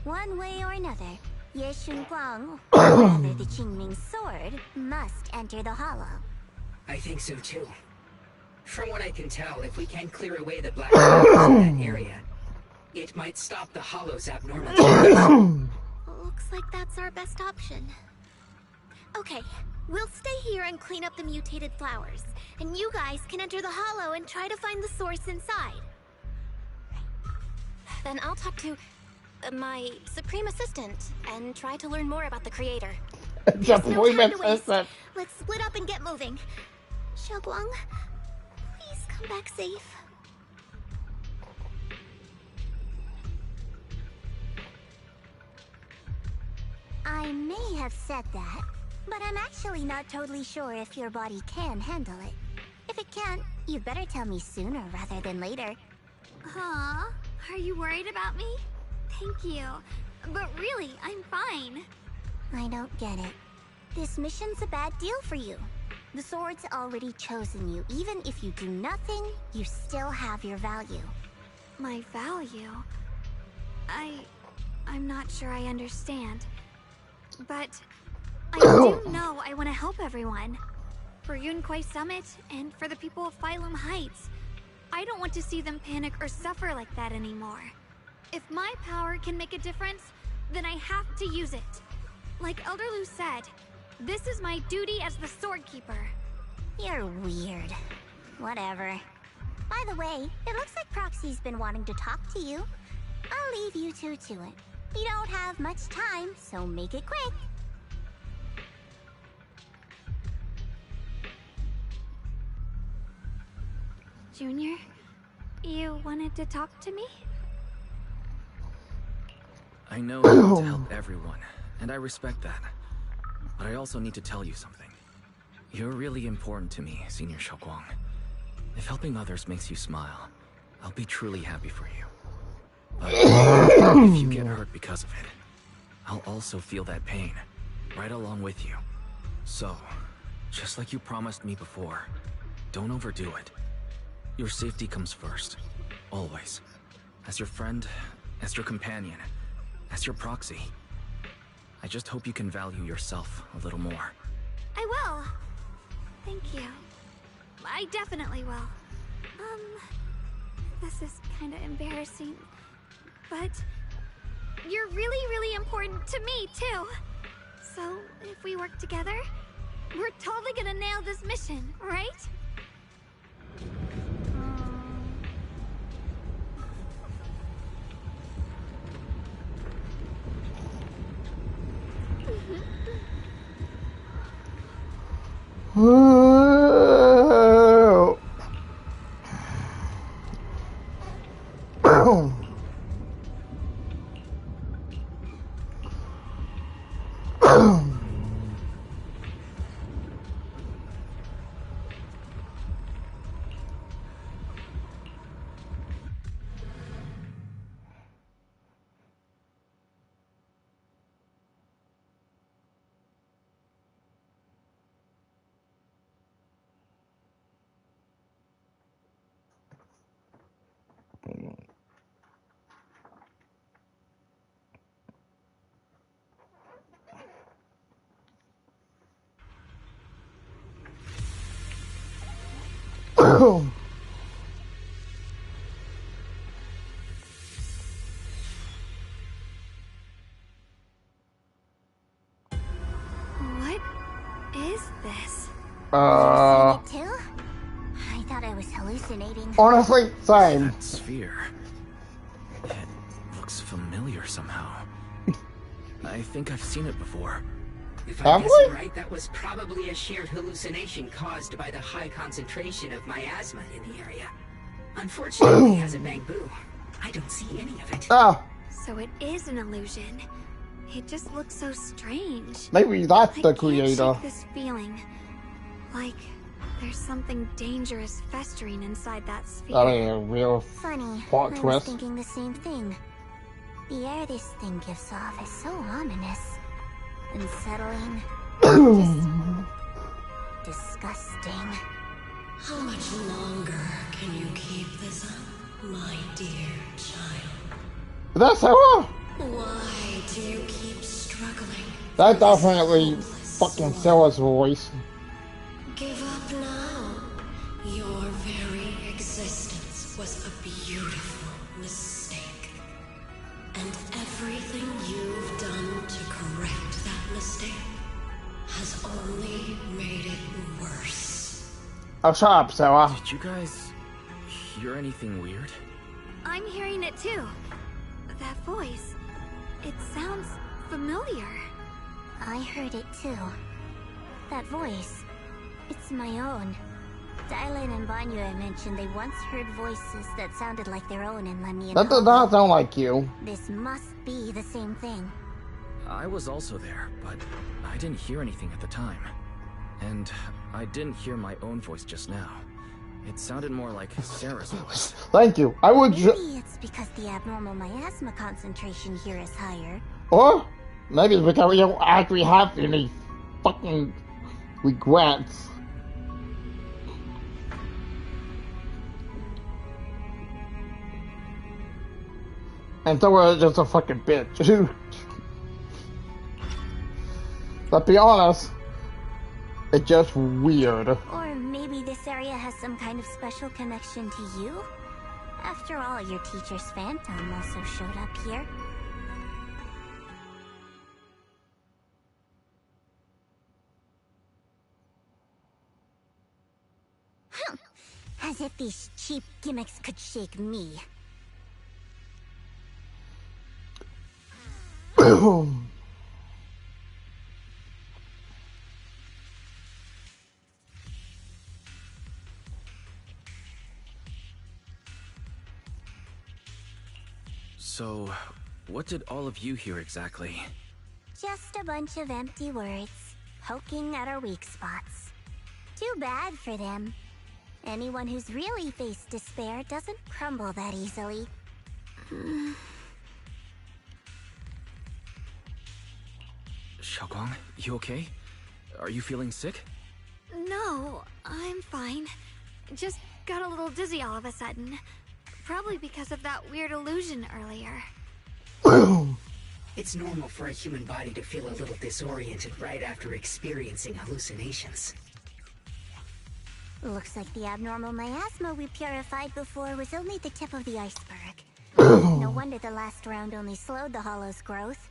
one way or another, Ye Shengguang, or rather the Qingming sword, must enter the hollow. I think so too. From what I can tell, if we can clear away the black spots in that area, it might stop the hollow's abnormal changes. Looks like that's our best option. Okay, we'll stay here and clean up the mutated flowers, and you guys can enter the hollow and try to find the source inside. Then I'll talk to my Supreme Assistant and try to learn more about the creator. There's no time to waste. Let's split up and get moving. Xiaoguang, please come back safe. I may have said that, but I'm actually not totally sure if your body can handle it. If it can't, you'd better tell me sooner rather than later. Aw, are you worried about me? Thank you. But really, I'm fine. I don't get it. This mission's a bad deal for you. The sword's already chosen you. Even if you do nothing, you still have your value. My value? I'm not sure I understand. But I do know I want to help everyone. For Yunquai Summit and for the people of Phylum Heights. I don't want to see them panic or suffer like that anymore. If my power can make a difference, then I have to use it. Like Elder Lu said, this is my duty as the Sword Keeper. You're weird. Whatever. By the way, it looks like Proxy's been wanting to talk to you. I'll leave you two to it. You don't have much time, so make it quick. Junior, you wanted to talk to me? I know you want to help everyone, and I respect that. But I also need to tell you something. You're really important to me, Senior Xiaoguang. If helping others makes you smile, I'll be truly happy for you. But if you get hurt because of it, I'll also feel that pain, right along with you. So, just like you promised me before, don't overdo it. Your safety comes first, always. As your friend, as your companion, as your proxy. I just hope you can value yourself a little more. I will. Thank you. I definitely will. This is kind of embarrassing. But you're really, really important to me, too. So, if we work together, we're totally gonna nail this mission, right? What is this? You seen it too? I thought I was hallucinating. Honestly, same. That sphere. It looks familiar somehow. I think I've seen it before. If I'm guessing right, that was probably a shared hallucination caused by the high concentration of miasma in the area. Unfortunately, as a Bangbu, I don't see any of it. Ah, So it is an illusion. It just looks so strange. maybe that's the I can't creator. shake this feeling. Like there's something dangerous festering inside that sphere. I mean, a real Funny, plot I was twist. thinking the same thing. The air this thing gives off is so ominous. Unsettling. Just disgusting. How much longer can you keep this up, my dear child? That's how. Why do you keep struggling? That definitely fucking Sarah's voice. Give up now. Your very existence was a beautiful mistake. And everything you've done to correct that mistake has only made it worse. Oh, shut up, Sarah. Did you guys hear anything weird? I'm hearing it too. That voice. It sounds familiar. I heard it too. That voice. It's my own. Dylan and Banya mentioned they once heard voices that sounded like their own in Lemian That does not sound like you. This must be the same thing. I was also there, but I didn't hear anything at the time. And I didn't hear my own voice just now. It sounded more like Sarah's voice. Thank you. I would Maybe it's because the abnormal miasma concentration here is higher. Or maybe it's because we don't actually have any fucking regrets. And so we're just a fucking bitch. Let's be honest, it's just weird. Or maybe this area has some kind of special connection to you? After all, your teacher's phantom also showed up here. As if these cheap gimmicks could shake me. So, what did all of you hear exactly? Just a bunch of empty words, poking at our weak spots. Too bad for them. Anyone who's really faced despair doesn't crumble that easily. Xiaoguang, you okay? Are you feeling sick? No, I'm fine. Just got a little dizzy all of a sudden. Probably because of that weird illusion earlier. It's normal for a human body to feel a little disoriented right after experiencing hallucinations. Looks like the abnormal miasma we purified before was only the tip of the iceberg. No wonder the last round only slowed the Hollow's growth.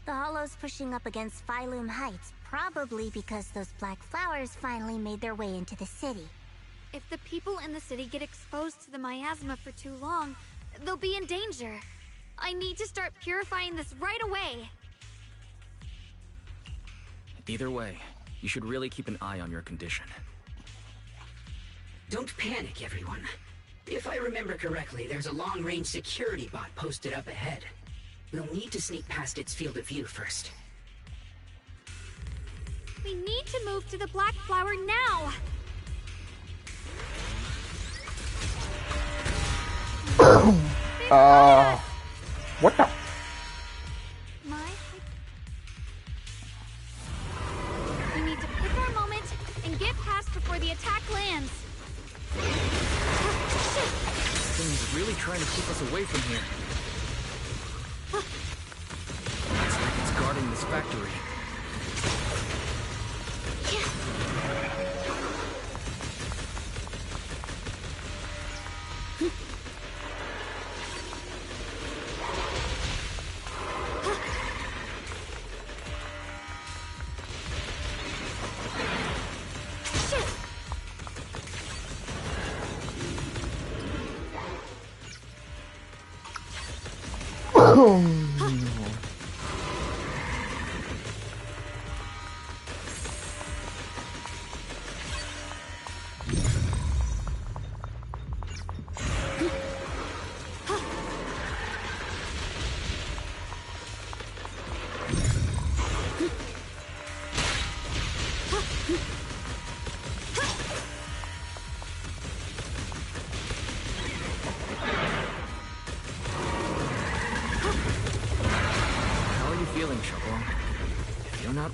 The Hollow's pushing up against Phylum Heights, probably because those black flowers finally made their way into the city. If the people in the city get exposed to the miasma for too long, they'll be in danger. I need to start purifying this right away. Either way, you should really keep an eye on your condition. Don't panic, everyone. If I remember correctly, there's a long-range security bot posted up ahead. We'll need to sneak past its field of view first. We need to move to the black flower now! What the? We need to pick our moment and get past before the attack lands. This thing is really trying to keep us away from here. Looks like it's guarding this factory.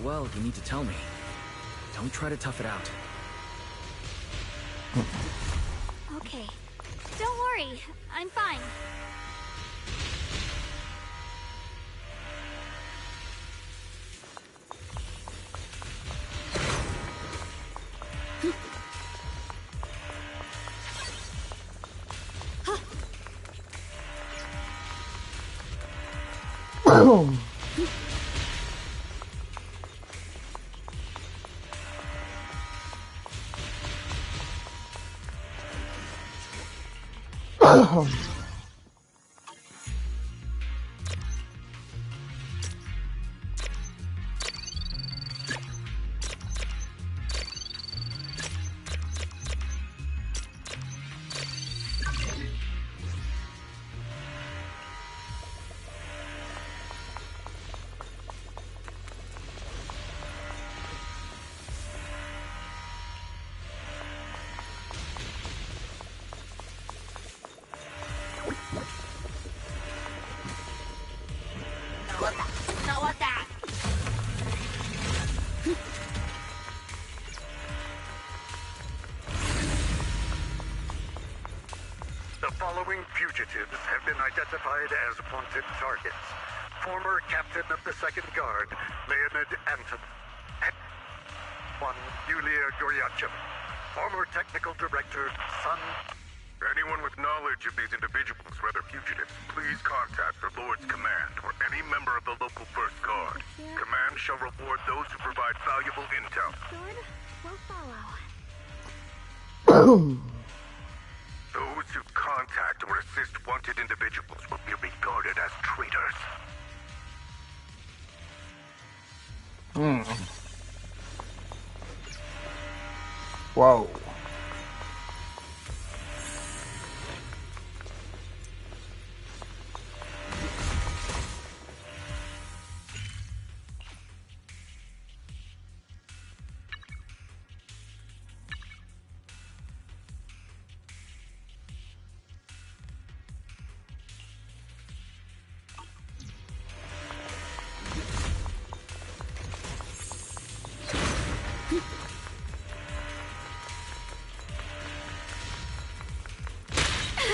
Well, you need to tell me. Don't try to tough it out. Okay. Don't worry. I'm fine. following fugitives have been identified as wanted targets. Former captain of the Second Guard, Leonid Anton. One, Yulia Goryachev. Former technical director, Sun. Anyone with knowledge of these individuals, whether fugitives, please contact the Lord's Command or any member of the local First Guard. Command shall reward those who provide valuable intel. Good. We'll follow. Those who contact or assist wanted individuals will be regarded as traitors. Whoa.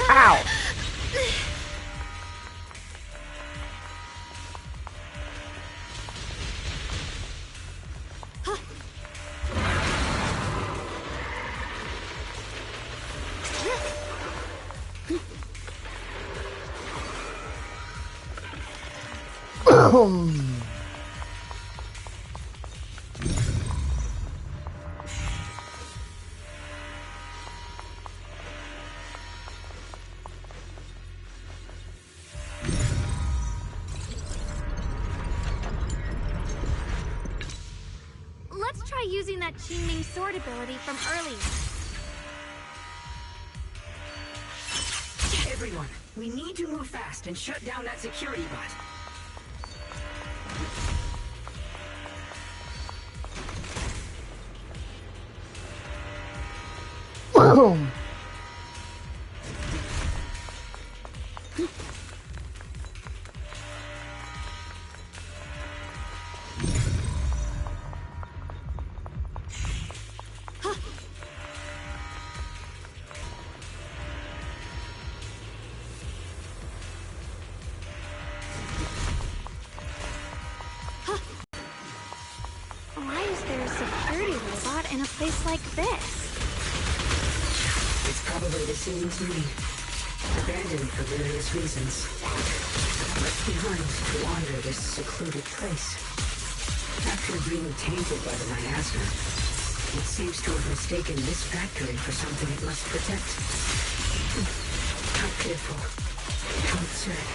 Ow! Let's try using that Qingming sword ability from earlier. Everyone, we need to move fast and shut down that security bot. Why is there a security robot in a place like this? It's probably the same as me. Abandoned for various reasons. Left behind to wander this secluded place. After being tainted by the miasma, it seems to have mistaken this factory for something it must protect. How pitiful. How absurd.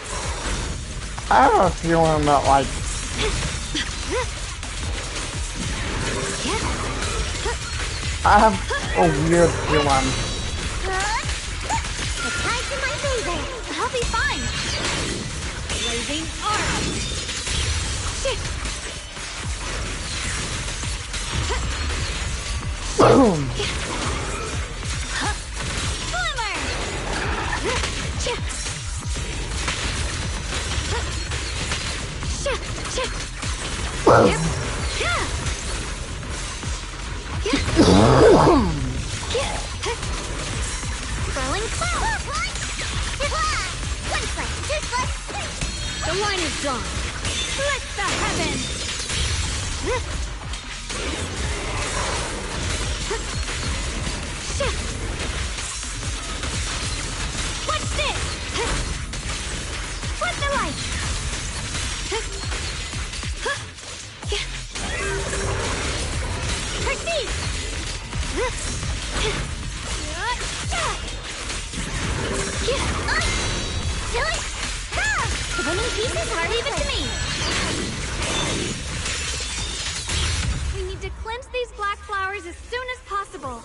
I have a feeling that, like, I have a weird feeling. The tide's in my favor. I'll be fine. Blazing arm. Shit. Boom! Glimmer. Rolling cloud. One foot, two foot. The line is drawn. Split the heavens. What's this? Split the light. Proceed. The winning pieces are even to me. We need to cleanse these black flowers as soon as possible.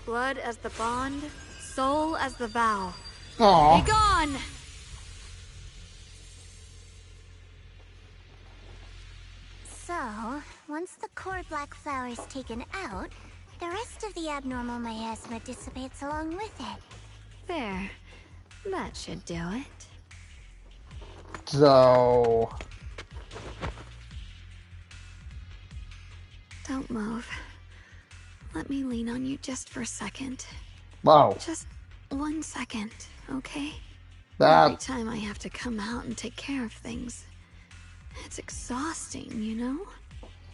Blood as the bond, soul as the vow. Aww. Be gone! So, once the core black flower is taken out, the rest of the abnormal miasma dissipates along with it. There. That should do it. So... Don't move. Let me lean on you just for a second. Wow. Just 1 second, okay? That... Every time I have to come out and take care of things, it's exhausting, you know?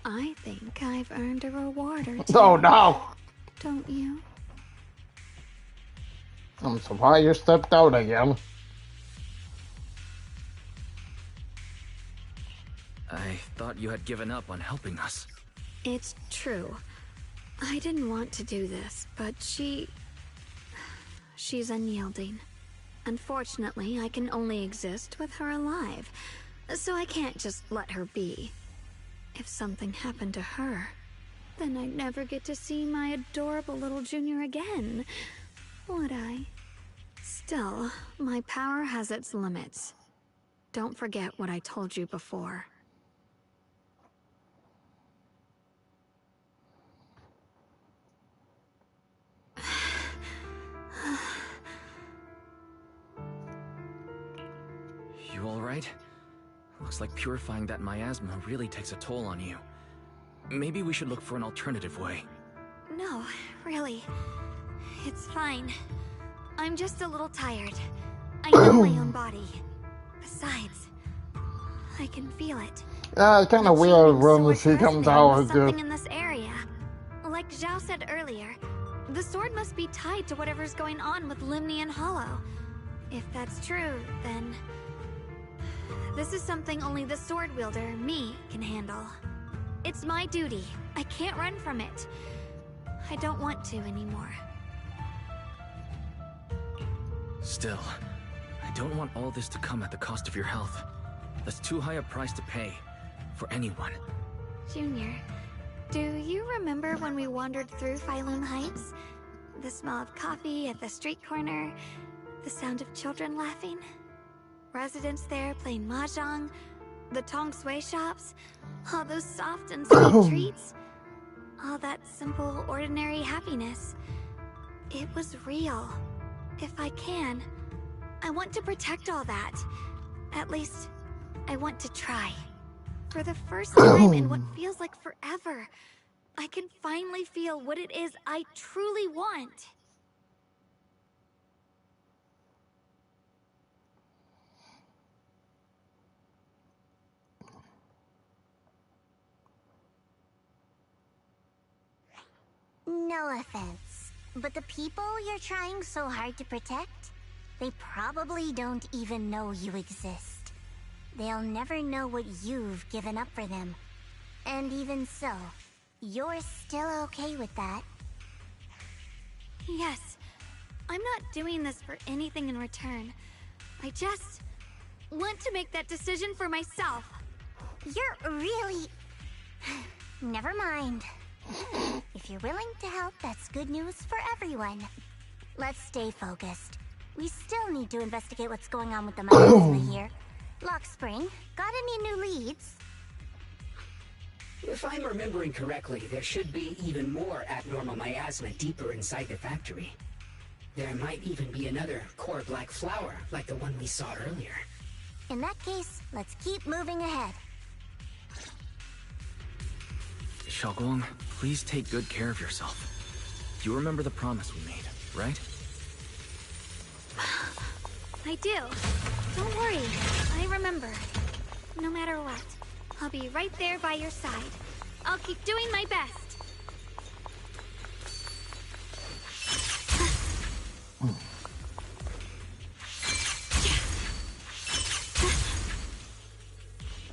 I think I've earned a reward or two. Oh no! Don't you? I'm surprised you stepped out again. I thought you had given up on helping us. It's true. I didn't want to do this, but she's unyielding. Unfortunately, I can only exist with her alive, so I can't just let her be. If something happened to her, then I'd never get to see my adorable little junior again, would I? Still, my power has its limits. Don't forget what I told you before. You alright? Looks like purifying that miasma really takes a toll on you. Maybe we should look for an alternative way. No, really. It's fine. I'm just a little tired. I know my own body. Besides, I can feel it. It's kind of weird when she comes out with something in this area. Like Zhao said earlier, the sword must be tied to whatever's going on with Limnian Hollow. If that's true, then this is something only the sword wielder, me, can handle. It's my duty. I can't run from it. I don't want to anymore. Still, I don't want all this to come at the cost of your health. That's too high a price to pay. For anyone. Junior, do you remember when we wandered through Phylum Heights? The smell of coffee at the street corner, the sound of children laughing, residents there playing mahjong, the Tong Sui shops, all those soft and sweet treats, all that simple, ordinary happiness. It was real. If I can, I want to protect all that. At least, I want to try. For the first time in what feels like forever, I can finally feel what it is I truly want. No offense, but the people you're trying so hard to protect, they probably don't even know you exist. They'll never know what you've given up for them. And even so, you're still okay with that? Yes, I'm not doing this for anything in return. I just want to make that decision for myself. You're really... Never mind. If you're willing to help, that's good news for everyone. Let's stay focused. We still need to investigate what's going on with the miasma here. Lockspring, got any new leads? If I'm remembering correctly, there should be even more abnormal miasma deeper inside the factory. There might even be another core black flower, like the one we saw earlier. In that case, let's keep moving ahead. Xiaoguang, please take good care of yourself. You remember the promise we made, right? I do. Don't worry. I remember. No matter what, I'll be right there by your side. I'll keep doing my best.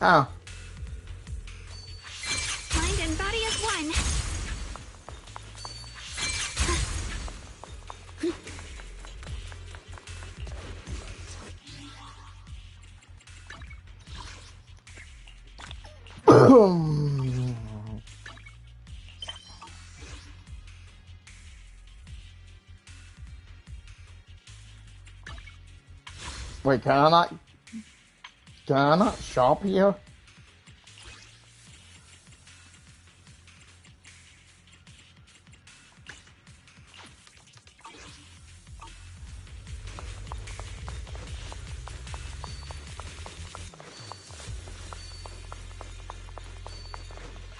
Oh. Mind and body as one. Wait, can I not shop here?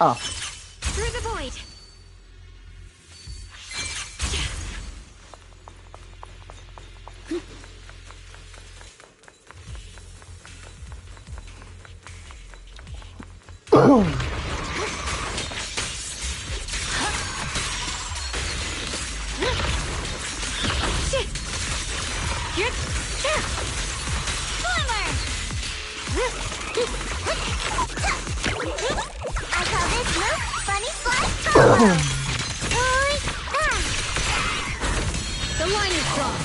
Oh. Through the void. I call this move Funny Slide Combo! The line is strong.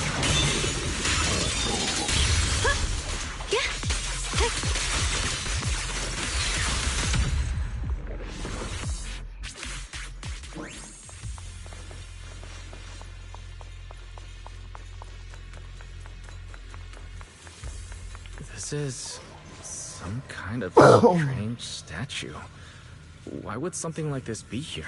This is some kind of strange statue. Why would something like this be here?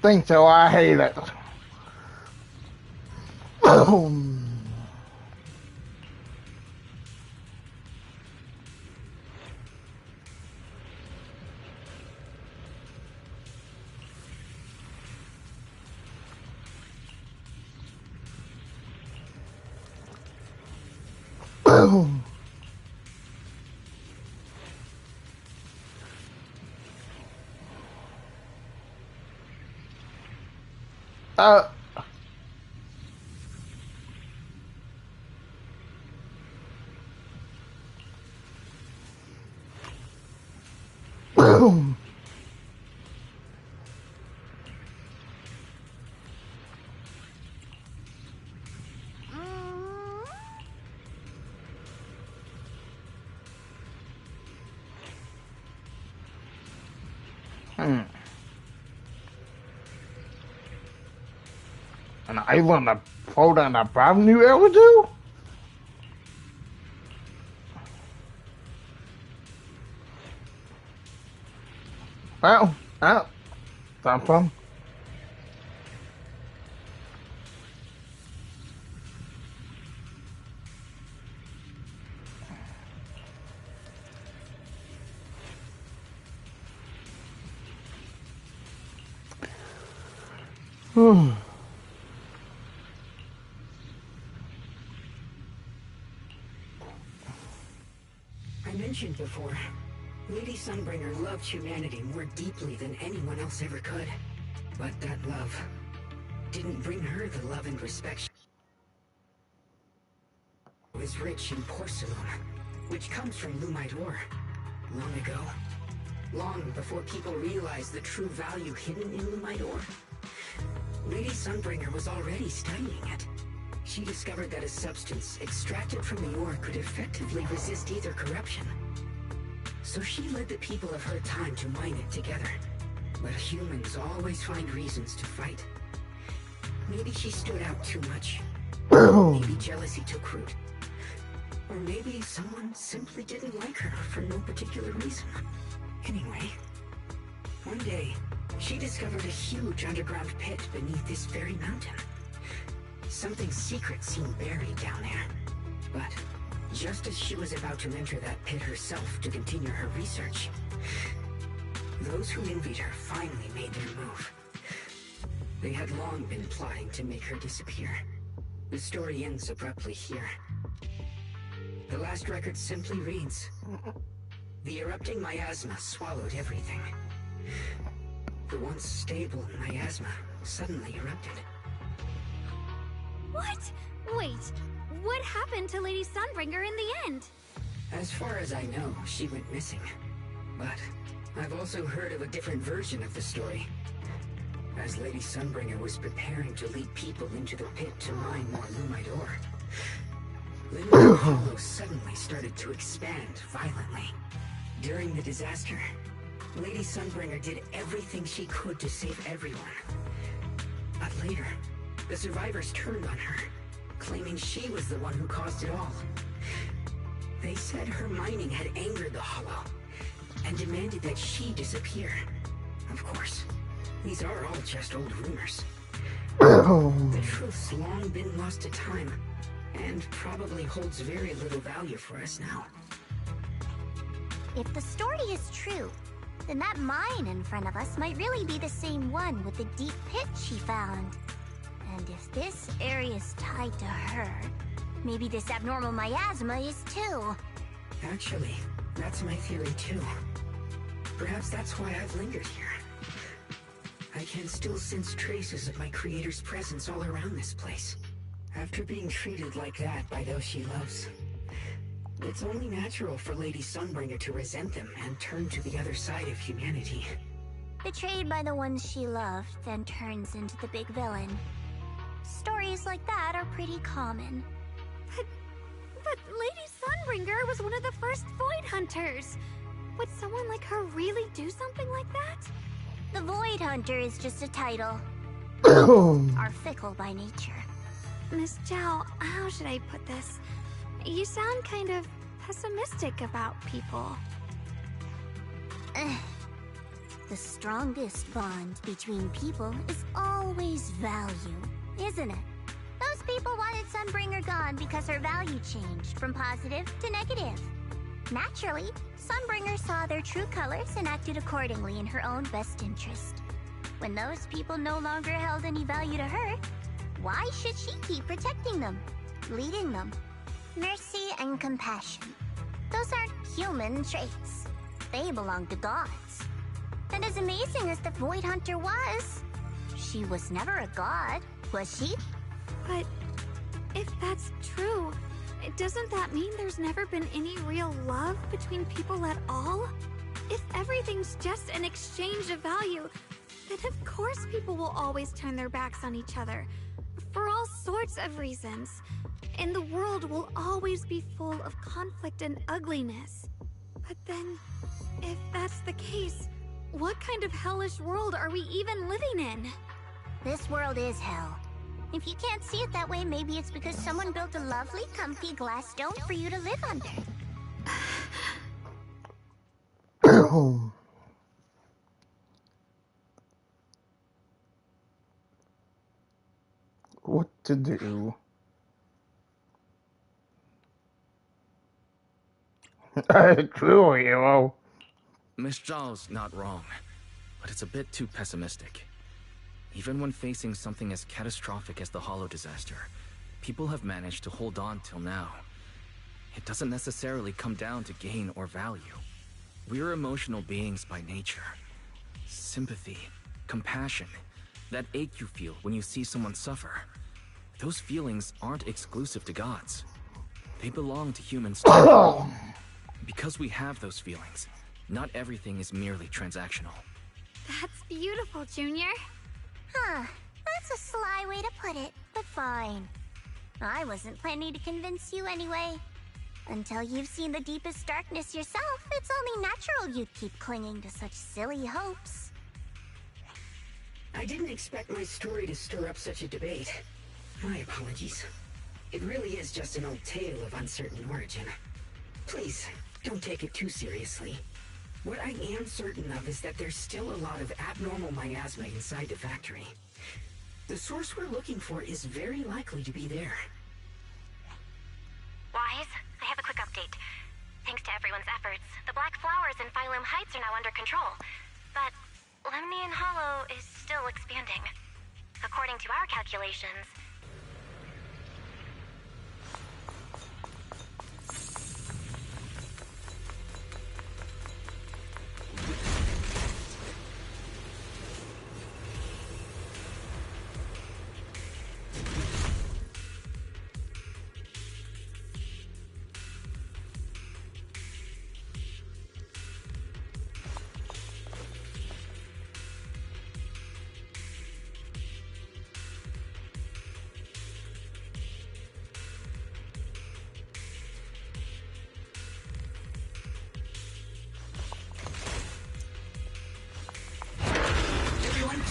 Think so, I hate it. An island to float on a brand new Avenue? Well, sounds fun. I mentioned before, Lady Sunbringer loved humanity more deeply than anyone else ever could. But that love didn't bring her the love and respect she was rich in porcelain, which comes from Lumite ore. Long ago, long before people realized the true value hidden in Lumite ore, Lady Sunbringer was already studying it. She discovered that a substance extracted from the ore could effectively resist either corruption. So she led the people of her time to mine it together. But humans always find reasons to fight. Maybe she stood out too much. Maybe jealousy took root. Or maybe someone simply didn't like her for no particular reason. Anyway, one day, she discovered a huge underground pit beneath this very mountain. Something secret seemed buried down there. But just as she was about to enter that pit herself to continue her research, those who envied her finally made their move. They had long been plotting to make her disappear. The story ends abruptly here. The last record simply reads, "The erupting miasma swallowed everything." The once stable miasma suddenly erupted. What? Wait, what happened to Lady Sunbringer in the end? As far as I know, she went missing. But I've also heard of a different version of the story. As Lady Sunbringer was preparing to lead people into the pit to mine more Lumite ore, Limerick Hollow suddenly started to expand violently. During the disaster, Lady Sunbringer did everything she could to save everyone. But later, the survivors turned on her, claiming she was the one who caused it all. They said her mining had angered the Hollow, and demanded that she disappear. Of course, these are all just old rumors. The truth's long been lost to time, and probably holds very little value for us now. If the story is true, then that mine in front of us might really be the same one with the deep pit she found. And if this area is tied to her, maybe this abnormal miasma is too. Actually, that's my theory too. Perhaps that's why I've lingered here. I can still sense traces of my creator's presence all around this place. After being treated like that by those she loves, it's only natural for Lady Sunbringer to resent them and turn to the other side of humanity. Betrayed by the ones she loved, then turns into the big villain. Stories like that are pretty common. But Lady Sunbringer was one of the first Void Hunters. Would someone like her really do something like that? The Void Hunter is just a title. Are fickle by nature. Miss Zhao, how should I put this? You sound kind of pessimistic about people. The strongest bond between people is always value, isn't it? Those people wanted Sunbringer gone because her value changed from positive to negative. Naturally, Sunbringer saw their true colors and acted accordingly in her own best interest. When those people no longer held any value to her, why should she keep protecting them, leading them? Mercy and compassion. Those aren't human traits. They belong to gods. And as amazing as the Void Hunter was, she was never a god, was she? But if that's true, doesn't that mean there's never been any real love between people at all? If everything's just an exchange of value, then of course people will always turn their backs on each other. For all sorts of reasons. And the world will always be full of conflict and ugliness. But then, if that's the case, what kind of hellish world are we even living in? This world is hell. If you can't see it that way, maybe it's because someone built a lovely, comfy glass dome for you to live under. What to do? True, hero. Miss Zhao's not wrong, but it's a bit too pessimistic. Even when facing something as catastrophic as the Hollow disaster, people have managed to hold on till now. It doesn't necessarily come down to gain or value. We're emotional beings by nature. Sympathy, compassion, that ache you feel when you see someone suffer. Those feelings aren't exclusive to gods. They belong to humans too. Because we have those feelings, not everything is merely transactional. That's beautiful, Junior. Huh, that's a sly way to put it, but fine. I wasn't planning to convince you anyway. Until you've seen the deepest darkness yourself, it's only natural you'd keep clinging to such silly hopes. I didn't expect my story to stir up such a debate. My apologies. It really is just an old tale of uncertain origin. Please, don't take it too seriously. What I am certain of is that there's still a lot of abnormal miasma inside the factory. The source we're looking for is very likely to be there. Wise, I have a quick update. Thanks to everyone's efforts, the Black Flowers in Phylum Heights are now under control. But Lemnian Hollow is still expanding. according to our calculations.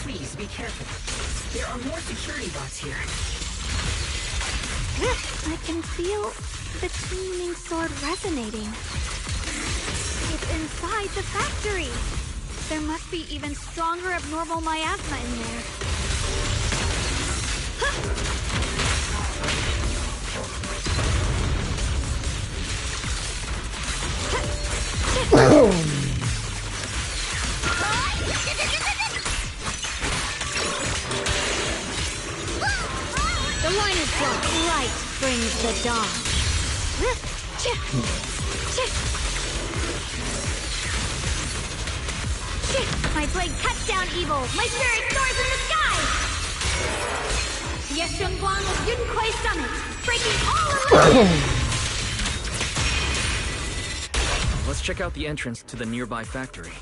Please be careful. There are more security bots here. I can feel the teeming sword resonating. It's inside the factory. There must be even stronger abnormal miasma in there. The line is broken. Light brings the dawn. My blade cuts down evil. My spirit soars in the sky. Yeshungguang of Yunquai Summit, breaking all illusions. Let's check out the entrance to the nearby factory.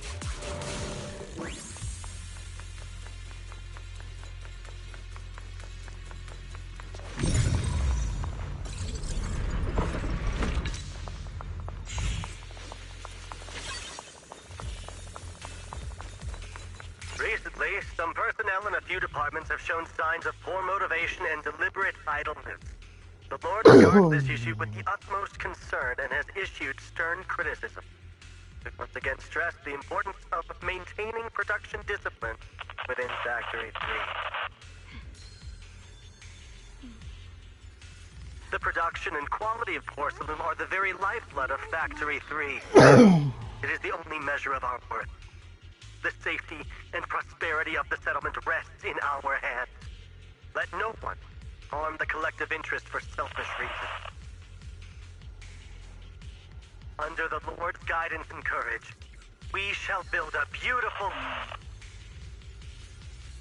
Recently, some personnel in a few departments have shown signs of poor motivation and deliberate idleness. The Lord regards this issue with the utmost concern and has issued stern criticism. We once again stress the importance of maintaining production discipline within Factory 3. The production and quality of porcelain are the very lifeblood of Factory 3. It is the only measure of our worth. The safety and prosperity of the settlement rests in our hands. Let no one harm the collective interest for selfish reasons. Under the Lord's guidance and courage, we shall build a beautiful...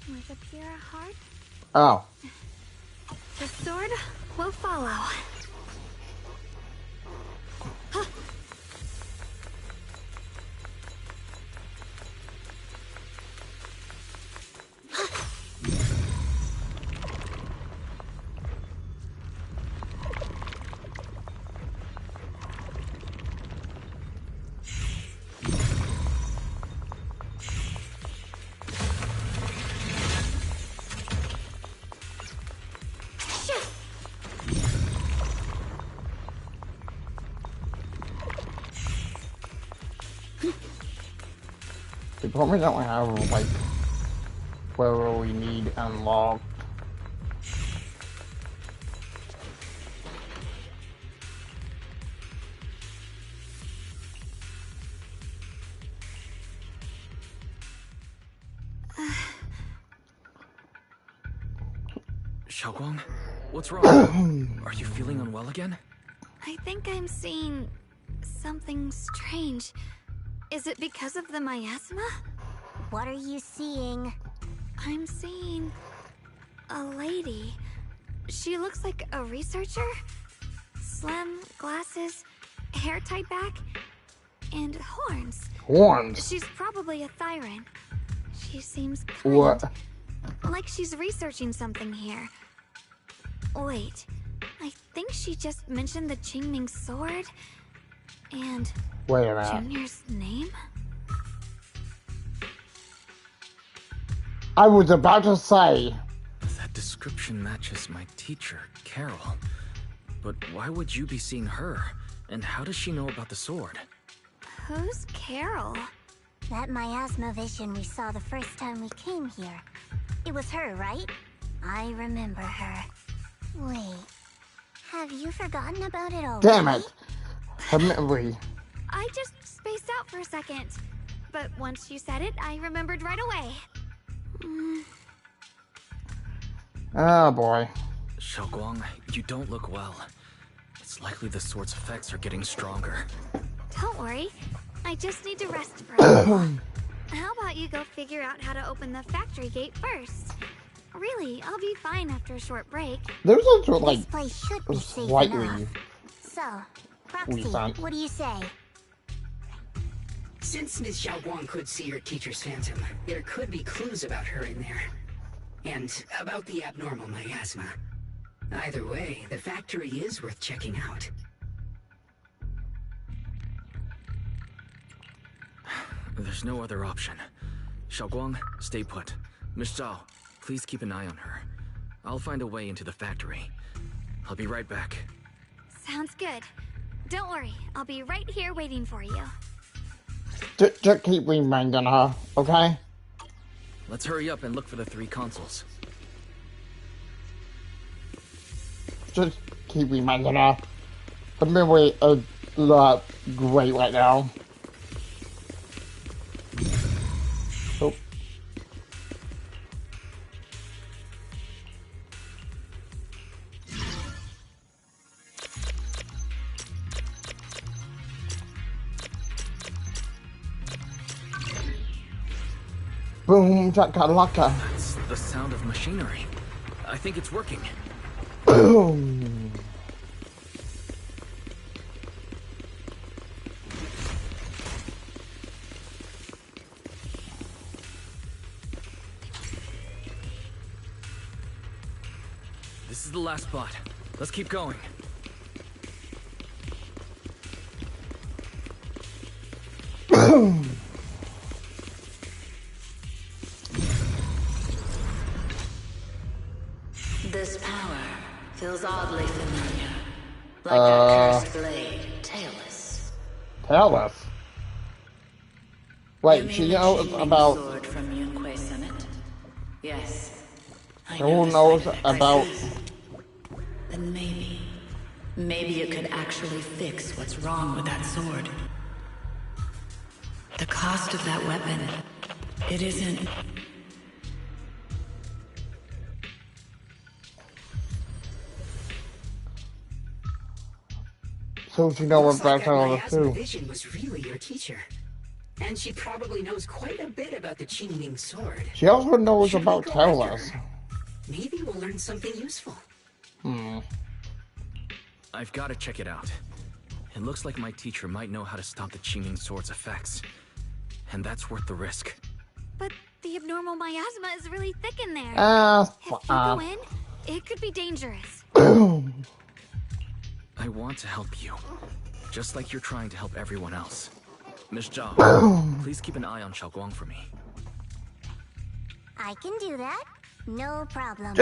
With a pure heart, Oh. the sword will follow. They probably don't have, like, where we need unlocked. Xiaoguang, what's wrong? Are you feeling unwell again? I think I'm seeing something strange. Is it because of the miasma? What are you seeing? I'm seeing a lady. She looks like a researcher. Slim, glasses, hair tied back, and horns. Horns? She's probably a Thyran. She seems kind. What? Like she's researching something here. Wait, I think she just mentioned the Qingming sword. And wait a minute. Junior's name? I was about to say. That description matches my teacher, Carol. But why would you be seeing her? And how does she know about the sword? Who's Carol? That miasma vision we saw the first time we came here. It was her, right? I remember her. Wait, have you forgotten about it already? Damn it! Her memory. I just spaced out for a second. But once you said it, I remembered right away. Oh boy. Xiaoguang, you don't look well. It's likely the sword's effects are getting stronger. Don't worry. I just need to rest for a while. How about you go figure out how to open the factory gate first? Really, I'll be fine after a short break. There's a like This place should be safe slightly enough. So, Proxy, recent. what do you say? Since Ms. Xiaoguang could see her teacher's phantom, there could be clues about her in there. And about the abnormal miasma. Either way, the factory is worth checking out. There's no other option. Xiaoguang, stay put. Miss Zhao, please keep an eye on her. I'll find a way into the factory. I'll be right back. Sounds good. Don't worry, I'll be right here waiting for you. Just keep reminding her, okay? Let's hurry up and look for the 3 consoles. Just keep reminding her. The memory is not great right now. Oh. Boom, chakalaka. That's the sound of machinery. I think it's working. Boom. This is the last spot. Let's keep going. This power feels oddly familiar. Like that cursed blade, tailless. Tailless? Wait, she knows about... Sword from Yunque Summit? Yes. Who knows about... Then maybe it could actually fix what's wrong with that sword. The cost of that weapon, it isn't... So she knows about Tailless Miasma too. Vision was really your teacher. And she probably knows quite a bit about the Qingming sword. She also knows Should we about go after Tailless. her? Maybe we'll learn something useful. I've got to check it out. It looks like my teacher might know how to stop the Qingming sword's effects. And that's worth the risk. But the abnormal miasma is really thick in there. Ah, If you go in, it could be dangerous. I want to help you. Just like you're trying to help everyone else. Miss Zhao, please keep an eye on Xiaoguang for me. I can do that. No problem.